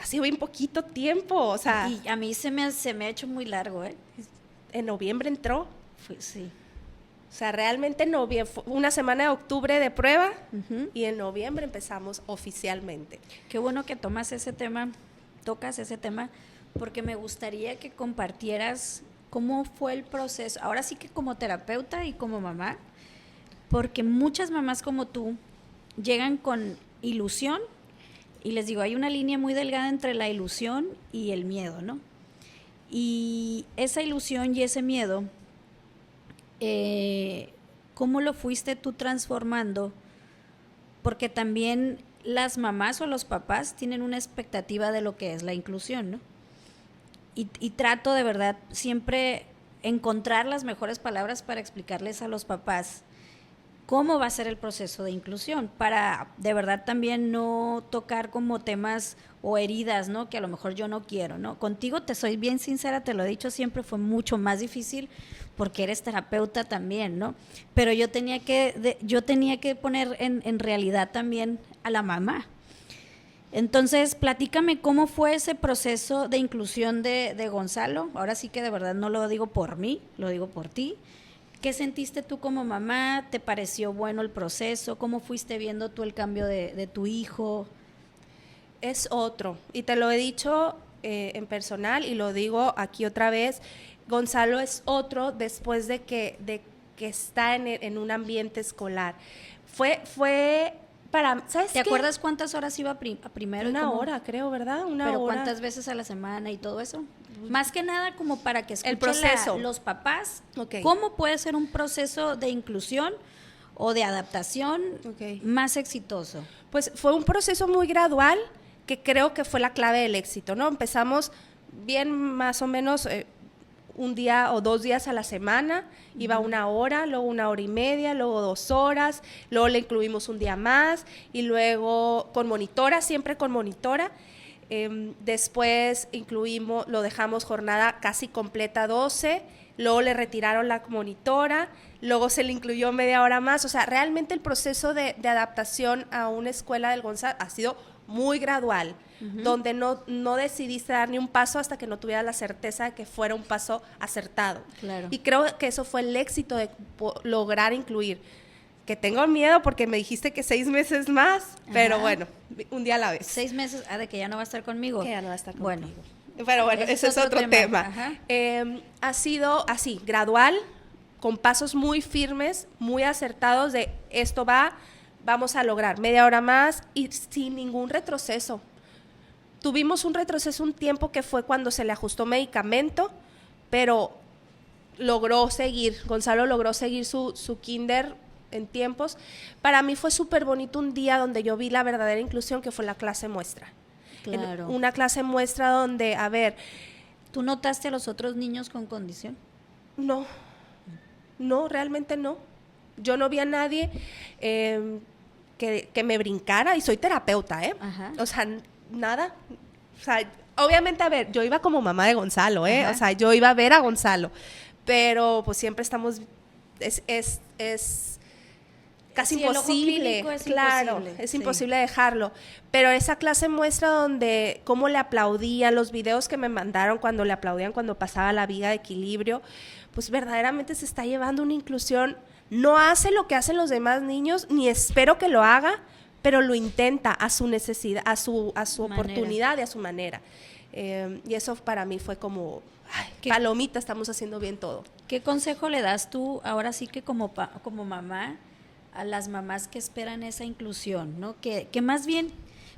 Speaker 3: Ha sido bien poquito tiempo, o sea.
Speaker 4: Y a mí se me ha hecho muy largo,
Speaker 3: En noviembre entró.
Speaker 4: Sí.
Speaker 3: O sea, realmente fue una semana de octubre de prueba, y en noviembre empezamos oficialmente.
Speaker 4: Qué bueno que tocas ese tema, porque me gustaría que compartieras cómo fue el proceso, ahora sí que como terapeuta y como mamá, porque muchas mamás como tú llegan con ilusión, y les digo, hay una línea muy delgada entre la ilusión y el miedo, ¿no? Y esa ilusión y ese miedo, ¿cómo lo fuiste tú transformando? Porque también las mamás o los papás tienen una expectativa de lo que es la inclusión, ¿no? y trato de verdad siempre encontrar las mejores palabras para explicarles a los papás cómo va a ser el proceso de inclusión, para de verdad también no tocar como temas o heridas, ¿no? Que a lo mejor yo no quiero, ¿no? Contigo, te soy bien sincera, te lo he dicho siempre, fue mucho más difícil porque eres terapeuta también, ¿no? Pero yo tenía que poner en realidad también a la mamá. Entonces, platícame cómo fue ese proceso de inclusión de Gonzalo. Ahora sí que de verdad no lo digo por mí, lo digo por ti. ¿Qué sentiste tú como mamá? ¿Te pareció bueno el proceso? ¿Cómo fuiste viendo tú el cambio de tu hijo?
Speaker 3: Es otro, y te lo he dicho en personal y lo digo aquí otra vez, Gonzalo es otro después de que está en un ambiente escolar. Fue para, ¿sabes qué?
Speaker 4: ¿Te acuerdas cuántas horas iba a primero?
Speaker 3: Una hora, creo, ¿verdad? Una
Speaker 4: ¿Pero
Speaker 3: hora.
Speaker 4: cuántas veces a la semana y todo eso? Más que nada como para que escuchen
Speaker 3: el proceso.
Speaker 4: Los papás,
Speaker 3: Okay.
Speaker 4: ¿Cómo puede ser un proceso de inclusión o de adaptación más exitoso?
Speaker 3: Pues fue un proceso muy gradual que creo que fue la clave del éxito, ¿no? Empezamos bien más o menos un día o 2 días a la semana, iba 1 hora, luego 1 hora y media, luego 2 horas, luego le incluimos un día más y luego con monitora, siempre con monitora. Después lo dejamos jornada casi completa 12, luego le retiraron la monitora, luego se le incluyó media hora más. O sea, realmente el proceso de adaptación a una escuela del Gonzalo ha sido muy gradual, donde no decidiste dar ni un paso hasta que no tuvieras la certeza de que fuera un paso acertado.
Speaker 4: Claro.
Speaker 3: Y creo que eso fue el éxito de lograr incluir. Que tengo miedo porque me dijiste que 6 meses más, pero bueno, un día a la vez.
Speaker 4: 6 meses, de que ya no va a estar conmigo.
Speaker 3: Que ya no va a estar conmigo.
Speaker 4: Bueno.
Speaker 3: Pero bueno, ese es otro tema. Ha sido así, gradual, con pasos muy firmes, muy acertados de esto vamos a lograr media hora más y sin ningún retroceso. Tuvimos un retroceso un tiempo que fue cuando se le ajustó medicamento, pero Gonzalo logró seguir su kinder en tiempos. Para mí fue súper bonito un día donde yo vi la verdadera inclusión, que fue la clase muestra.
Speaker 4: Claro.
Speaker 3: Una clase muestra donde, a ver...
Speaker 4: ¿Tú notaste a los otros niños con condición?
Speaker 3: No, realmente no. Yo no vi a nadie que me brincara, y soy terapeuta,
Speaker 4: Ajá.
Speaker 3: O sea, nada. O sea, obviamente, a ver, yo iba como mamá de Gonzalo,
Speaker 4: Ajá.
Speaker 3: O sea, yo iba a ver a Gonzalo, pero pues siempre estamos... Es casi
Speaker 4: Sí, el ojo
Speaker 3: imposible,
Speaker 4: clínico es
Speaker 3: claro,
Speaker 4: imposible,
Speaker 3: es
Speaker 4: sí.
Speaker 3: imposible dejarlo. Pero esa clase muestra donde cómo le aplaudían, los videos que me mandaron cuando le aplaudían cuando pasaba la viga de equilibrio, pues verdaderamente se está llevando una inclusión. No hace lo que hacen los demás niños, ni espero que lo haga, pero lo intenta a su necesidad, a su oportunidad y a su manera. Y eso para mí fue como, palomita, estamos haciendo bien todo.
Speaker 4: ¿Qué consejo le das tú, ahora sí que como mamá, a las mamás que esperan esa inclusión, ¿no? Que más bien,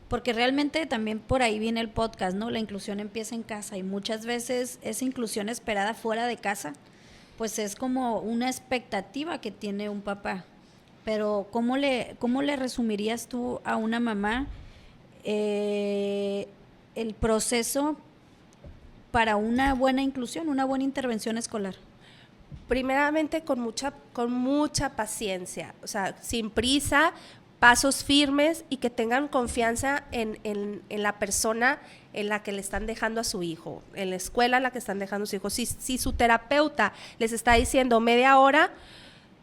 Speaker 4: porque realmente también por ahí viene el podcast, ¿no? La inclusión empieza en casa y muchas veces esa inclusión esperada fuera de casa, pues es como una expectativa que tiene un papá. Pero ¿cómo le resumirías tú a una mamá el proceso para una buena inclusión, una buena intervención escolar?
Speaker 3: Primeramente con mucha paciencia, o sea, sin prisa, pasos firmes y que tengan confianza en la persona en la que le están dejando a su hijo, en la escuela en la que están dejando a su hijo. Si su terapeuta les está diciendo media hora,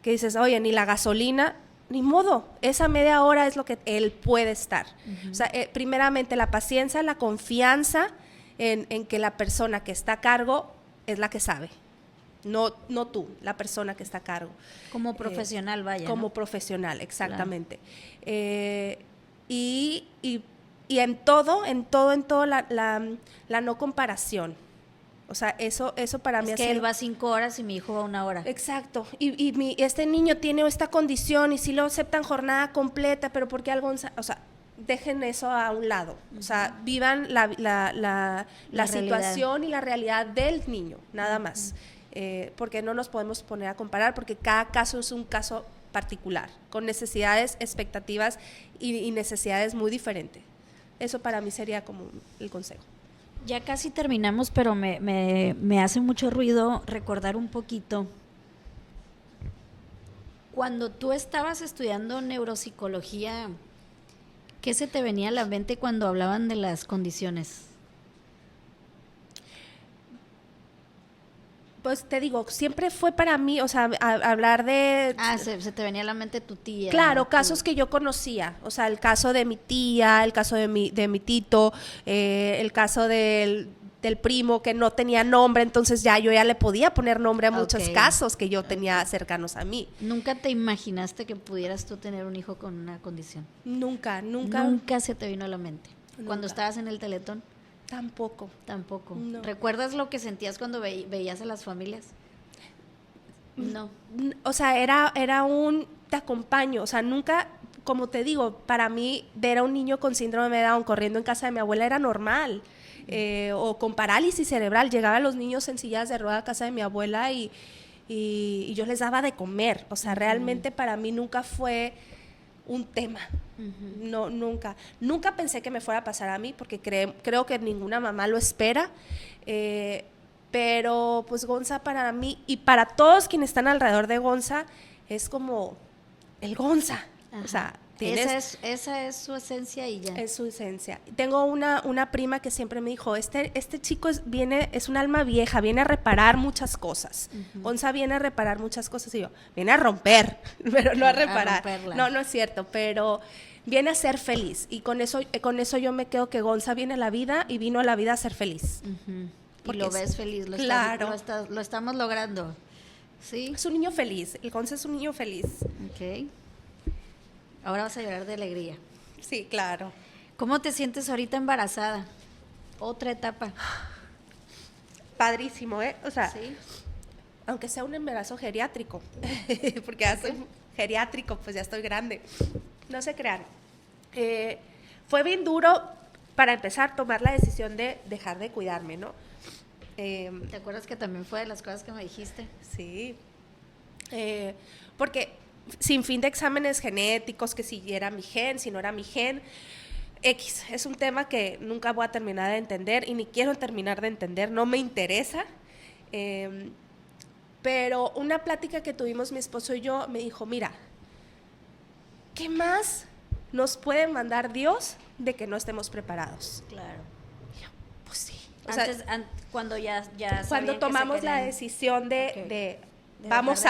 Speaker 3: que dices, oye, ni la gasolina, ni modo, esa media hora es lo que él puede estar. O sea, primeramente la paciencia, la confianza en que la persona que está a cargo es la que sabe. No tú, la persona que está a cargo.
Speaker 4: Como profesional, vaya.
Speaker 3: Como
Speaker 4: ¿no?
Speaker 3: profesional, exactamente. Claro. Y en todo la no comparación. O sea, eso para mí
Speaker 4: es que él va 5 horas y mi hijo va 1 hora.
Speaker 3: Exacto. Y este niño tiene esta condición y sí lo aceptan jornada completa, pero ¿por qué algo? O sea, dejen eso a un lado. O sea, vivan la situación y la realidad del niño, nada más. Porque no nos podemos poner a comparar, porque cada caso es un caso particular, con necesidades, expectativas y necesidades muy diferentes. Eso para mí sería como el consejo.
Speaker 4: Ya casi terminamos, pero me hace mucho ruido recordar un poquito. Cuando tú estabas estudiando neuropsicología, ¿qué se te venía a la mente cuando hablaban de las condiciones?
Speaker 3: Pues te digo, siempre fue para mí, o sea, hablar de...
Speaker 4: Se te venía a la mente tu tía.
Speaker 3: Claro, casos que yo conocía, o sea, el caso de mi tía, el caso de mi tito, el caso del primo que no tenía nombre, entonces yo ya le podía poner nombre a muchos casos que yo tenía cercanos a mí.
Speaker 4: ¿Nunca te imaginaste que pudieras tú tener un hijo con una condición?
Speaker 3: Nunca.
Speaker 4: Nunca se te vino a la mente.
Speaker 3: Nunca.
Speaker 4: Cuando estabas en el Teletón.
Speaker 3: Tampoco.
Speaker 4: No. ¿Recuerdas lo que sentías cuando veías a las familias? No.
Speaker 3: O sea, era un te acompaño, o sea, nunca, como te digo, para mí ver a un niño con síndrome de Down corriendo en casa de mi abuela era normal, o con parálisis cerebral, llegaban los niños en sillas de ruedas a casa de mi abuela y yo les daba de comer, o sea, realmente para mí nunca fue un tema. No, nunca pensé que me fuera a pasar a mí, porque creo que ninguna mamá lo espera, pero pues Gonza para mí y para todos quienes están alrededor de Gonza es como el Gonza. O sea,
Speaker 4: esa es su esencia y ya.
Speaker 3: Es su esencia. Tengo una prima que siempre me dijo, este chico es un alma vieja, viene a reparar muchas cosas. Gonza viene a reparar muchas cosas y yo, viene a romper, pero no a reparar. No es cierto, pero viene a ser feliz y con eso yo me quedo que Gonza viene a la vida y vino a la vida a ser feliz.
Speaker 4: Y lo ves feliz, lo estamos logrando. ¿Sí?
Speaker 3: Es un niño feliz, el Gonza es un niño feliz.
Speaker 4: Ok. Ahora vas a llorar de alegría.
Speaker 3: Sí, claro.
Speaker 4: ¿Cómo te sientes ahorita embarazada? Otra etapa.
Speaker 3: Padrísimo, ¿eh? O sea,
Speaker 4: ¿sí?
Speaker 3: Aunque sea un embarazo geriátrico, porque ya soy geriátrico, pues ya estoy grande. No se crean. Fue bien duro, para empezar, tomar la decisión de dejar de cuidarme, ¿no?
Speaker 4: ¿Te acuerdas que también fue de las cosas que me dijiste?
Speaker 3: Sí. Porque sin fin de exámenes genéticos, que si era mi gen, si no era mi gen, es un tema que nunca voy a terminar de entender y ni quiero terminar de entender, no me interesa. Pero una plática que tuvimos mi esposo y yo me dijo, mira, ¿qué más nos puede mandar Dios de que no estemos preparados?
Speaker 4: Claro.
Speaker 3: Y yo, pues sí.
Speaker 4: Cuando ya
Speaker 3: cuando tomamos la decisión de vamos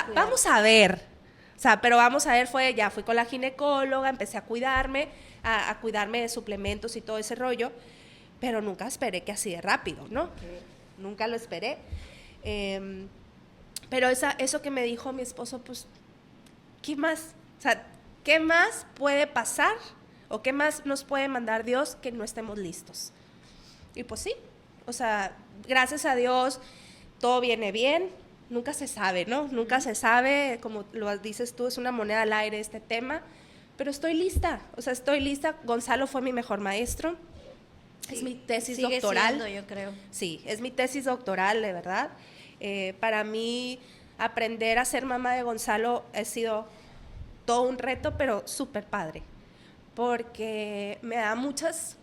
Speaker 3: a ver. O sea, pero vamos a ver, fui con la ginecóloga, empecé a cuidarme, a cuidarme de suplementos y todo ese rollo, pero nunca esperé que así de rápido, ¿no? Nunca lo esperé. Pero eso que me dijo mi esposo, pues, ¿qué más? O sea, ¿qué más puede pasar o qué más nos puede mandar Dios que no estemos listos? Y pues sí, o sea, gracias a Dios todo viene bien. Nunca se sabe, ¿no? Nunca se sabe, como lo dices tú, es una moneda al aire este tema, pero estoy lista, Gonzalo fue mi mejor maestro, sí, es mi tesis doctoral.
Speaker 4: Siendo, yo creo.
Speaker 3: Sí, es mi tesis doctoral, de verdad. Para mí, aprender a ser mamá de Gonzalo ha sido todo un reto, pero súper padre, porque me da muchos,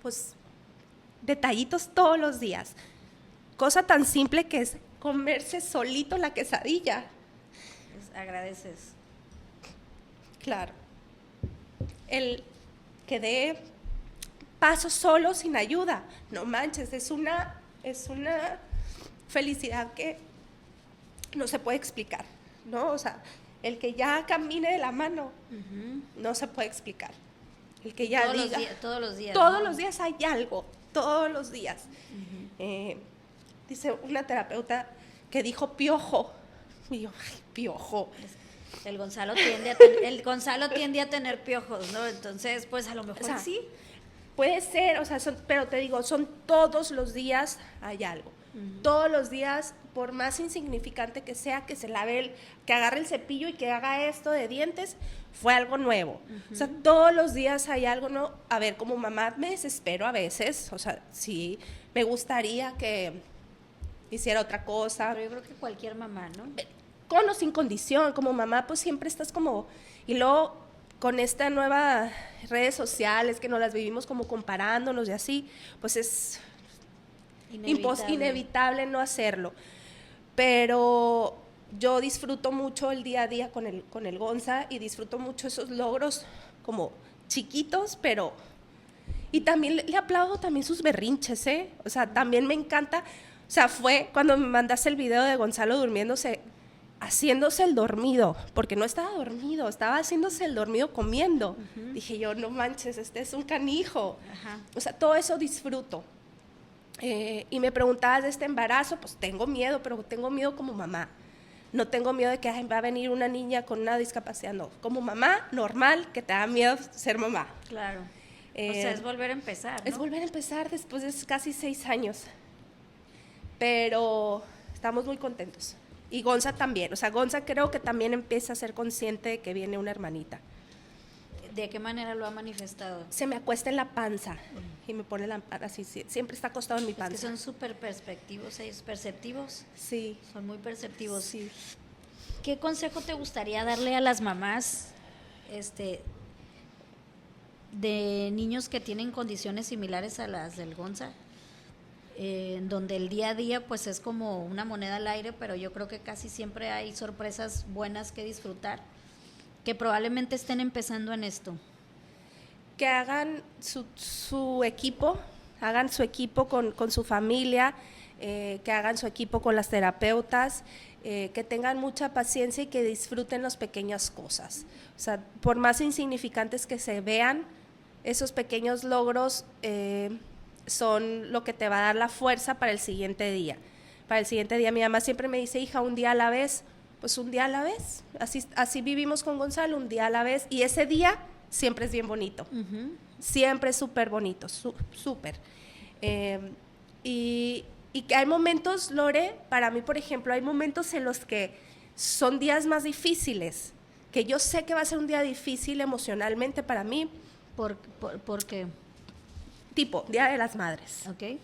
Speaker 3: pues, detallitos todos los días. Cosa tan simple que es comerse solito la quesadilla.
Speaker 4: Agradeces.
Speaker 3: Claro. El que dé paso solo sin ayuda. No manches, es una felicidad que no se puede explicar, ¿no? O sea, el que ya camine de la mano, no se puede explicar. El que ya diga...
Speaker 4: Todos los días.
Speaker 3: Todos los días hay algo, todos los días. Dice una terapeuta que dijo piojo. Y yo, ay, piojo.
Speaker 4: El Gonzalo tiende a tener piojos, ¿no? Entonces, pues a lo mejor sí.
Speaker 3: Puede ser, o sea, pero te digo, son todos los días hay algo. Todos los días, por más insignificante que sea, que se lave, que agarre el cepillo y que haga esto de dientes, fue algo nuevo. O sea, todos los días hay algo, ¿no? A ver, como mamá me desespero a veces, o sea, sí, me gustaría que hiciera otra cosa.
Speaker 4: Pero yo creo que cualquier mamá, ¿no?
Speaker 3: Con o sin condición, como mamá, pues siempre estás como... Y luego con esta nueva redes sociales que nos las vivimos como comparándonos y así, pues es inevitable no hacerlo. Pero yo disfruto mucho el día a día con el Gonza y disfruto mucho esos logros como chiquitos, pero... Y también le aplaudo también sus berrinches, ¿eh? O sea, también me encanta. O sea, fue cuando me mandaste el video de Gonzalo durmiéndose, haciéndose el dormido, porque no estaba dormido, estaba haciéndose el dormido comiendo. Dije yo, no manches, este es un canijo. O sea, todo eso disfruto. Y me preguntabas de este embarazo, pues tengo miedo, pero tengo miedo como mamá. No tengo miedo de que va a venir una niña con una discapacidad, no. Como mamá, normal, que te da miedo ser mamá.
Speaker 4: Claro. O sea, es volver a empezar, ¿no?
Speaker 3: Es volver a empezar después de casi 6 años. Pero estamos muy contentos. Y Gonza también. O sea, Gonza creo que también empieza a ser consciente de que viene una hermanita.
Speaker 4: ¿De qué manera lo ha manifestado?
Speaker 3: Se me acuesta en la panza y me pone así, siempre está acostado en mi panza.
Speaker 4: Es que son súper perspectivos, ellos perceptivos.
Speaker 3: Sí.
Speaker 4: Son muy perceptivos.
Speaker 3: Sí.
Speaker 4: ¿Qué consejo te gustaría darle a las mamás de niños que tienen condiciones similares a las del Gonza? En donde el día a día pues es como una moneda al aire, pero yo creo que casi siempre hay sorpresas buenas que disfrutar, que probablemente estén empezando en esto.
Speaker 3: Que hagan su equipo, hagan su equipo con su familia, que hagan su equipo con las terapeutas, que tengan mucha paciencia y que disfruten las pequeñas cosas. O sea, por más insignificantes que se vean, esos pequeños logros son lo que te va a dar la fuerza para el siguiente día. Para el siguiente día, mi mamá siempre me dice, hija, un día a la vez. Pues un día a la vez. Así vivimos con Gonzalo, un día a la vez. Y ese día siempre es bien bonito. Siempre es súper bonito, súper. Y que hay momentos, Lore, para mí, por ejemplo, hay momentos en los que son días más difíciles, que yo sé que va a ser un día difícil emocionalmente para mí.
Speaker 4: ¿Por qué?
Speaker 3: Tipo, Día de las Madres.
Speaker 4: Ok.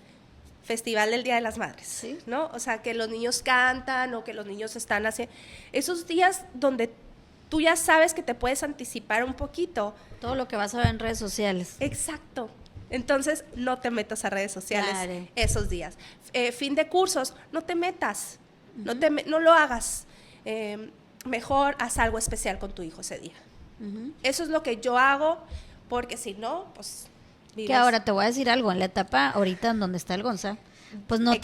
Speaker 3: Festival del Día de las Madres,
Speaker 4: ¿Sí?
Speaker 3: ¿no? O sea, que los niños cantan o que los niños están haciendo... Esos días donde tú ya sabes que te puedes anticipar un poquito.
Speaker 4: Todo lo que vas a ver en redes sociales.
Speaker 3: Exacto. Entonces, no te metas a redes sociales esos días. Fin de cursos, no te metas, no lo hagas. Mejor haz algo especial con tu hijo ese día. Eso es lo que yo hago, porque si no, pues...
Speaker 4: Que ahora te voy a decir algo, en la etapa ahorita en donde está el Gonza, pues no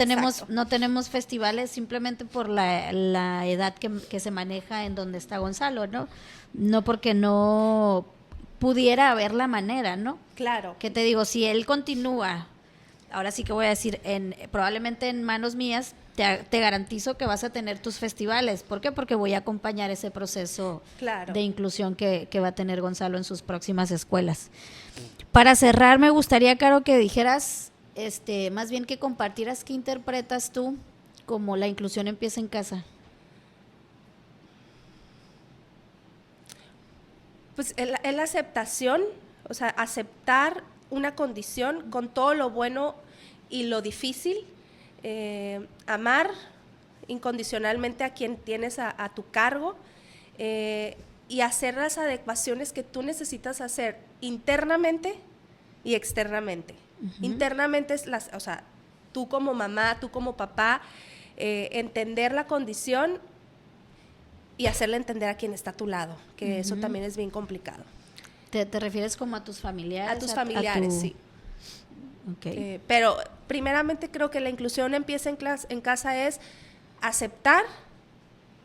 Speaker 4: tenemos festivales simplemente por la edad que se maneja en donde está Gonzalo, ¿no? No porque no pudiera haber la manera, ¿no?
Speaker 3: Claro.
Speaker 4: Que te digo, si él continúa, ahora sí que voy a decir, probablemente en manos mías, te garantizo que vas a tener tus festivales. ¿Por qué? Porque voy a acompañar ese proceso de inclusión que va a tener Gonzalo en sus próximas escuelas. Para cerrar, me gustaría, Caro, que dijeras, más bien que compartieras qué interpretas tú como la inclusión empieza en casa.
Speaker 3: Pues es la aceptación, o sea, aceptar una condición con todo lo bueno y lo difícil, amar incondicionalmente a quien tienes a tu cargo, y hacer las adecuaciones que tú necesitas hacer internamente y externamente. Internamente es o sea, tú como mamá, tú como papá, entender la condición y hacerle entender a quien está a tu lado, que eso también es bien complicado.
Speaker 4: ¿Te refieres como a tus familiares?
Speaker 3: A tus familiares, sí.
Speaker 4: Okay.
Speaker 3: Pero primeramente creo que la inclusión empieza en casa es aceptar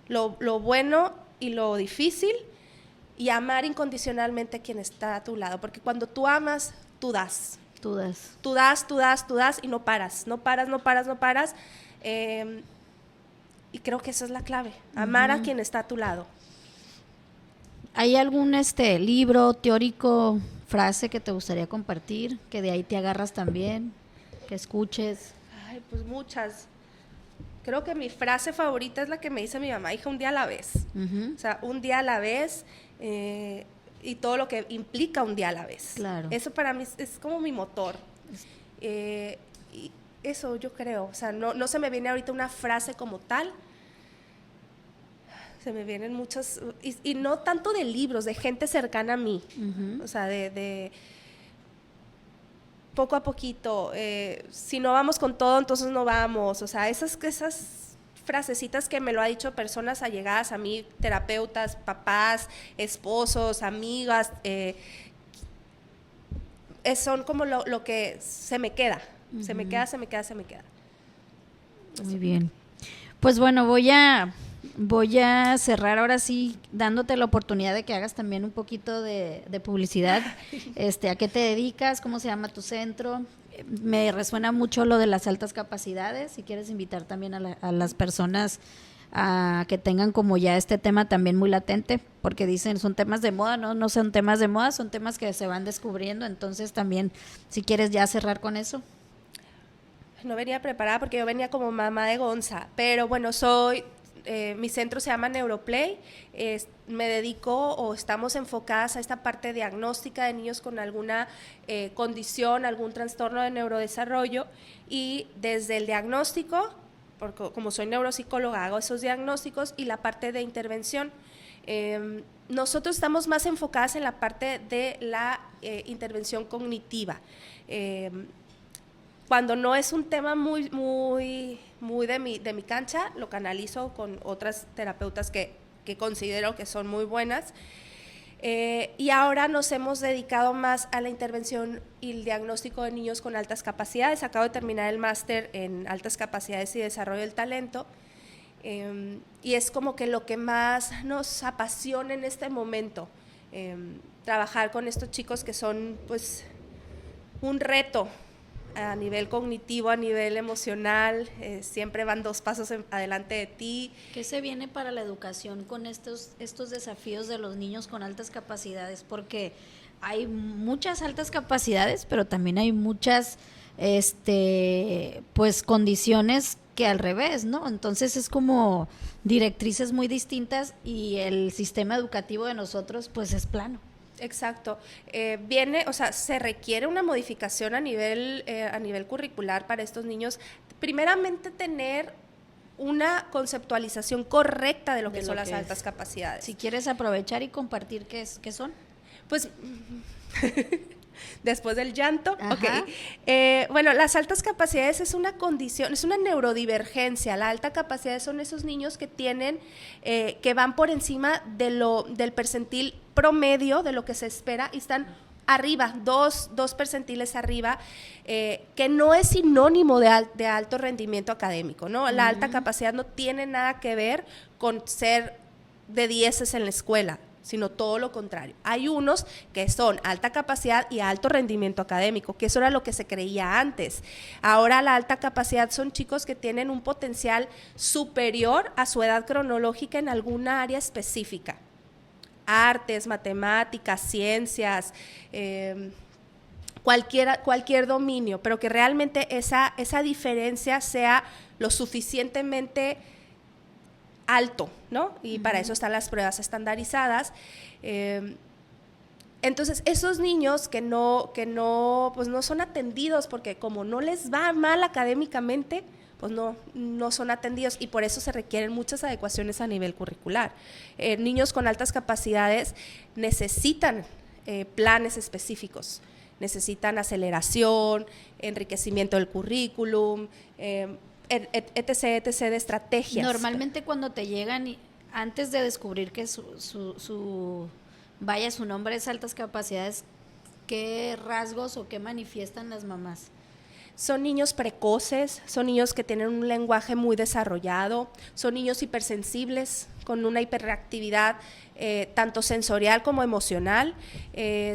Speaker 3: lo bueno y lo difícil y amar incondicionalmente a quien está a tu lado, porque cuando tú amas, tú das. Tú das y no paras. Y creo que esa es la clave, amar a quien está a tu lado.
Speaker 4: ¿Hay algún libro teórico, frase que te gustaría compartir, que de ahí te agarras también, que escuches?
Speaker 3: Ay, pues muchas. Creo que mi frase favorita es la que me dice mi mamá, hija, un día a la vez. O sea, un día a la vez, y todo lo que implica un día a la vez.
Speaker 4: Claro.
Speaker 3: Eso para mí es como mi motor. Y eso yo creo, o sea, no se me viene ahorita una frase como tal. se me vienen muchos, y no tanto de libros, de gente cercana a mí, o sea, de poco a poquito, si no vamos con todo, entonces no vamos, o sea, esas frasecitas que me lo ha dicho personas allegadas a mí, terapeutas, papás, esposos, amigas, son como lo que se me queda, se me queda.
Speaker 4: Muy bien. Pues bueno, voy a cerrar ahora sí dándote la oportunidad de que hagas también un poquito de publicidad. ¿A qué te dedicas? ¿Cómo se llama tu centro? Me resuena mucho lo de las altas capacidades. Si quieres invitar también a las personas a que tengan como ya este tema también muy latente, porque dicen son temas de moda, no son temas de moda, son temas que se van descubriendo. Entonces también, si quieres ya cerrar con eso.
Speaker 3: No venía preparada porque yo venía como mamá de Gonza, pero bueno, mi centro se llama Neuroplay, me dedico o estamos enfocadas a esta parte diagnóstica de niños con alguna condición, algún trastorno de neurodesarrollo, y desde el diagnóstico, porque como soy neuropsicóloga hago esos diagnósticos, y la parte de intervención. Nosotros estamos más enfocadas en la parte de la intervención cognitiva. Cuando no es un tema muy de mi cancha, lo canalizo con otras terapeutas que considero que son muy buenas. Y ahora nos hemos dedicado más a la intervención y el diagnóstico de niños con altas capacidades. Acabo de terminar el máster en altas capacidades y desarrollo del talento. Y es como que lo que más nos apasiona en este momento, trabajar con estos chicos que son pues un reto a nivel cognitivo, a nivel emocional, siempre van 2 pasos adelante de ti.
Speaker 4: ¿Qué se viene para la educación con estos desafíos de los niños con altas capacidades? Porque hay muchas altas capacidades, pero también hay muchas pues condiciones que al revés, ¿no? Entonces es como directrices muy distintas y el sistema educativo de nosotros pues es plano.
Speaker 3: Exacto. Se requiere una modificación a nivel curricular para estos niños. Primeramente, tener una conceptualización correcta de lo que son las altas capacidades.
Speaker 4: Si quieres aprovechar y compartir qué son.
Speaker 3: Pues, después del llanto,
Speaker 4: Ajá.
Speaker 3: ok. Bueno, las altas capacidades es una condición, es una neurodivergencia. La alta capacidad son esos niños que tienen, que van por encima del percentil promedio de lo que se espera y están arriba, dos percentiles arriba, que no es sinónimo de alto rendimiento académico, ¿no? La alta capacidad no tiene nada que ver con ser de 10 en la escuela, sino todo lo contrario. Hay unos que son alta capacidad y alto rendimiento académico, que eso era lo que se creía antes. Ahora la alta capacidad son chicos que tienen un potencial superior a su edad cronológica en alguna área específica. Artes, matemáticas, ciencias, cualquier dominio, pero que realmente esa diferencia sea lo suficientemente alto, ¿no? Y para eso están las pruebas estandarizadas. Entonces, esos niños que no son atendidos porque como no les va mal académicamente, pues no son atendidos, y por eso se requieren muchas adecuaciones a nivel curricular. Niños con altas capacidades necesitan planes específicos, necesitan enriquecimiento del currículum, etc. de estrategias.
Speaker 4: Normalmente cuando te llegan, antes de descubrir que su nombre es altas capacidades, ¿qué rasgos o qué manifiestan las mamás?
Speaker 3: Son niños precoces, son niños que tienen un lenguaje muy desarrollado, son niños hipersensibles con una hiperreactividad tanto sensorial como emocional,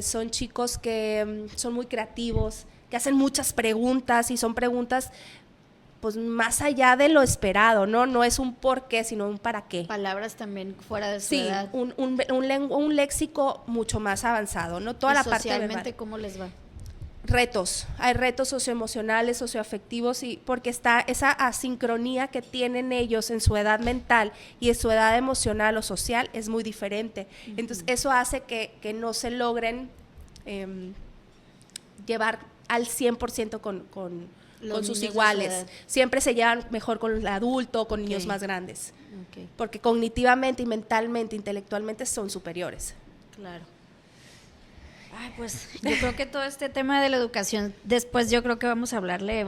Speaker 3: son chicos que son muy creativos, que hacen muchas preguntas y son preguntas pues más allá de lo esperado, ¿no? No es un por qué, sino un para qué.
Speaker 4: Palabras también fuera de su edad.
Speaker 3: Sí, un léxico mucho más avanzado, ¿no? Toda la parte
Speaker 4: socialmente, ¿cómo les va?
Speaker 3: Hay retos socioemocionales, socioafectivos, y porque está esa asincronía que tienen ellos en su edad mental y en su edad emocional o social es muy diferente. Entonces eso hace que no se logren llevar al 100% con
Speaker 2: Los
Speaker 3: con sus
Speaker 2: niños de su
Speaker 3: iguales.
Speaker 2: edad.
Speaker 3: Siempre se llevan mejor con el adulto, con niños
Speaker 2: Ok.
Speaker 3: más grandes,
Speaker 2: Ok,
Speaker 3: porque cognitivamente y mentalmente, intelectualmente son superiores.
Speaker 2: claro. Ay, pues yo creo que todo este tema de la educación, después yo creo que vamos a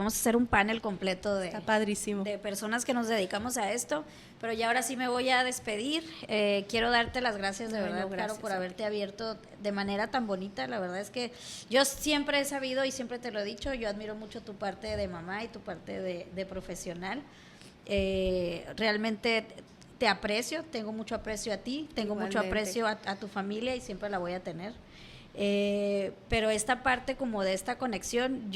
Speaker 2: hacer un panel completo
Speaker 3: Está padrísimo.
Speaker 2: de personas que nos dedicamos a esto, pero ya ahora sí me voy a despedir. Quiero darte las gracias de
Speaker 3: Bueno,
Speaker 2: verdad, Caro,
Speaker 3: gracias
Speaker 2: por
Speaker 3: a ti.
Speaker 2: haberte abierto de manera tan bonita. La verdad es que yo siempre he sabido y siempre te lo he dicho, yo admiro mucho tu parte de mamá y tu parte de profesional. Realmente te aprecio, tengo mucho aprecio a ti, tengo mucho
Speaker 3: Igualmente.
Speaker 2: aprecio a tu familia y siempre la voy a tener. Pero esta parte como de esta conexión,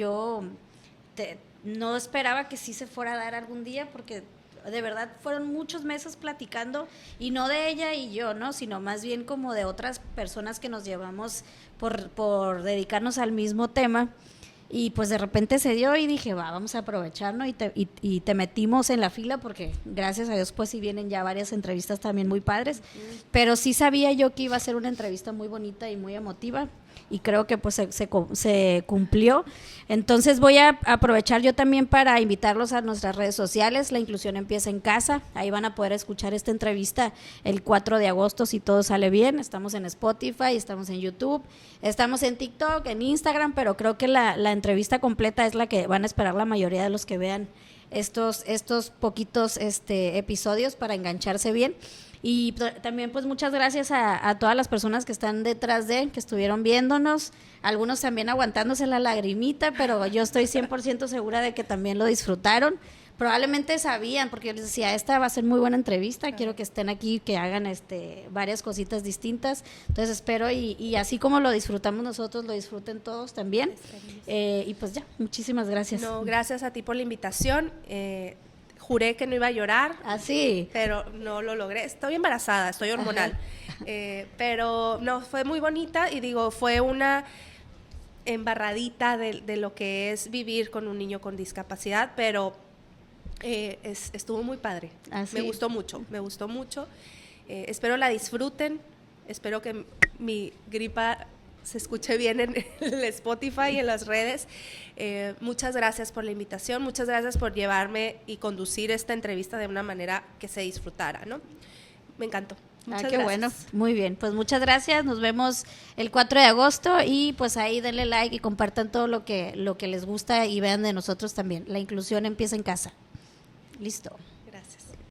Speaker 2: no esperaba que sí se fuera a dar algún día, porque de verdad fueron muchos meses platicando, y no de ella y yo, ¿no? Sino más bien como de otras personas que nos llevamos por dedicarnos al mismo tema. Y pues de repente se dio y dije, vamos a aprovechar, ¿no? Y te metimos en la fila porque gracias a Dios pues sí vienen ya varias entrevistas también muy padres, pero sí sabía yo que iba a ser una entrevista muy bonita y muy emotiva, y creo que pues se cumplió. Entonces voy a aprovechar yo también para invitarlos a nuestras redes sociales. La inclusión empieza en casa, ahí van a poder escuchar esta entrevista el 4 de agosto si todo sale bien. Estamos en Spotify, estamos en YouTube, estamos en TikTok, en Instagram, pero creo que la entrevista completa es la que van a esperar la mayoría de los que vean estos poquitos episodios para engancharse bien. Y también pues muchas gracias a todas las personas que están detrás que estuvieron viéndonos, algunos también aguantándose la lagrimita, pero yo estoy 100% segura de que también lo disfrutaron. Probablemente sabían, porque yo les decía, esta va a ser muy buena entrevista, quiero que estén aquí, que hagan varias cositas distintas. Entonces espero y así como lo disfrutamos nosotros, lo disfruten todos también. Y pues ya, muchísimas gracias.
Speaker 3: No, gracias a ti por la invitación. Juré que no iba a llorar,
Speaker 2: Así.
Speaker 3: pero no lo logré. Estoy embarazada, estoy hormonal. Pero no, fue muy bonita y digo, fue una embarradita de lo que es vivir con un niño con discapacidad, pero estuvo muy padre.
Speaker 2: Así.
Speaker 3: Me gustó mucho. Espero la disfruten, espero que mi gripa se escuche bien en el Spotify y en las redes. Muchas gracias por la invitación, muchas gracias por llevarme y conducir esta entrevista de una manera que se disfrutara, ¿no? Me encantó. Muchas
Speaker 2: qué
Speaker 3: gracias.
Speaker 2: bueno, muy bien, pues muchas gracias, nos vemos el 4 de agosto y pues ahí denle like y compartan todo lo que les gusta y vean de nosotros también. La inclusión empieza en casa. Listo.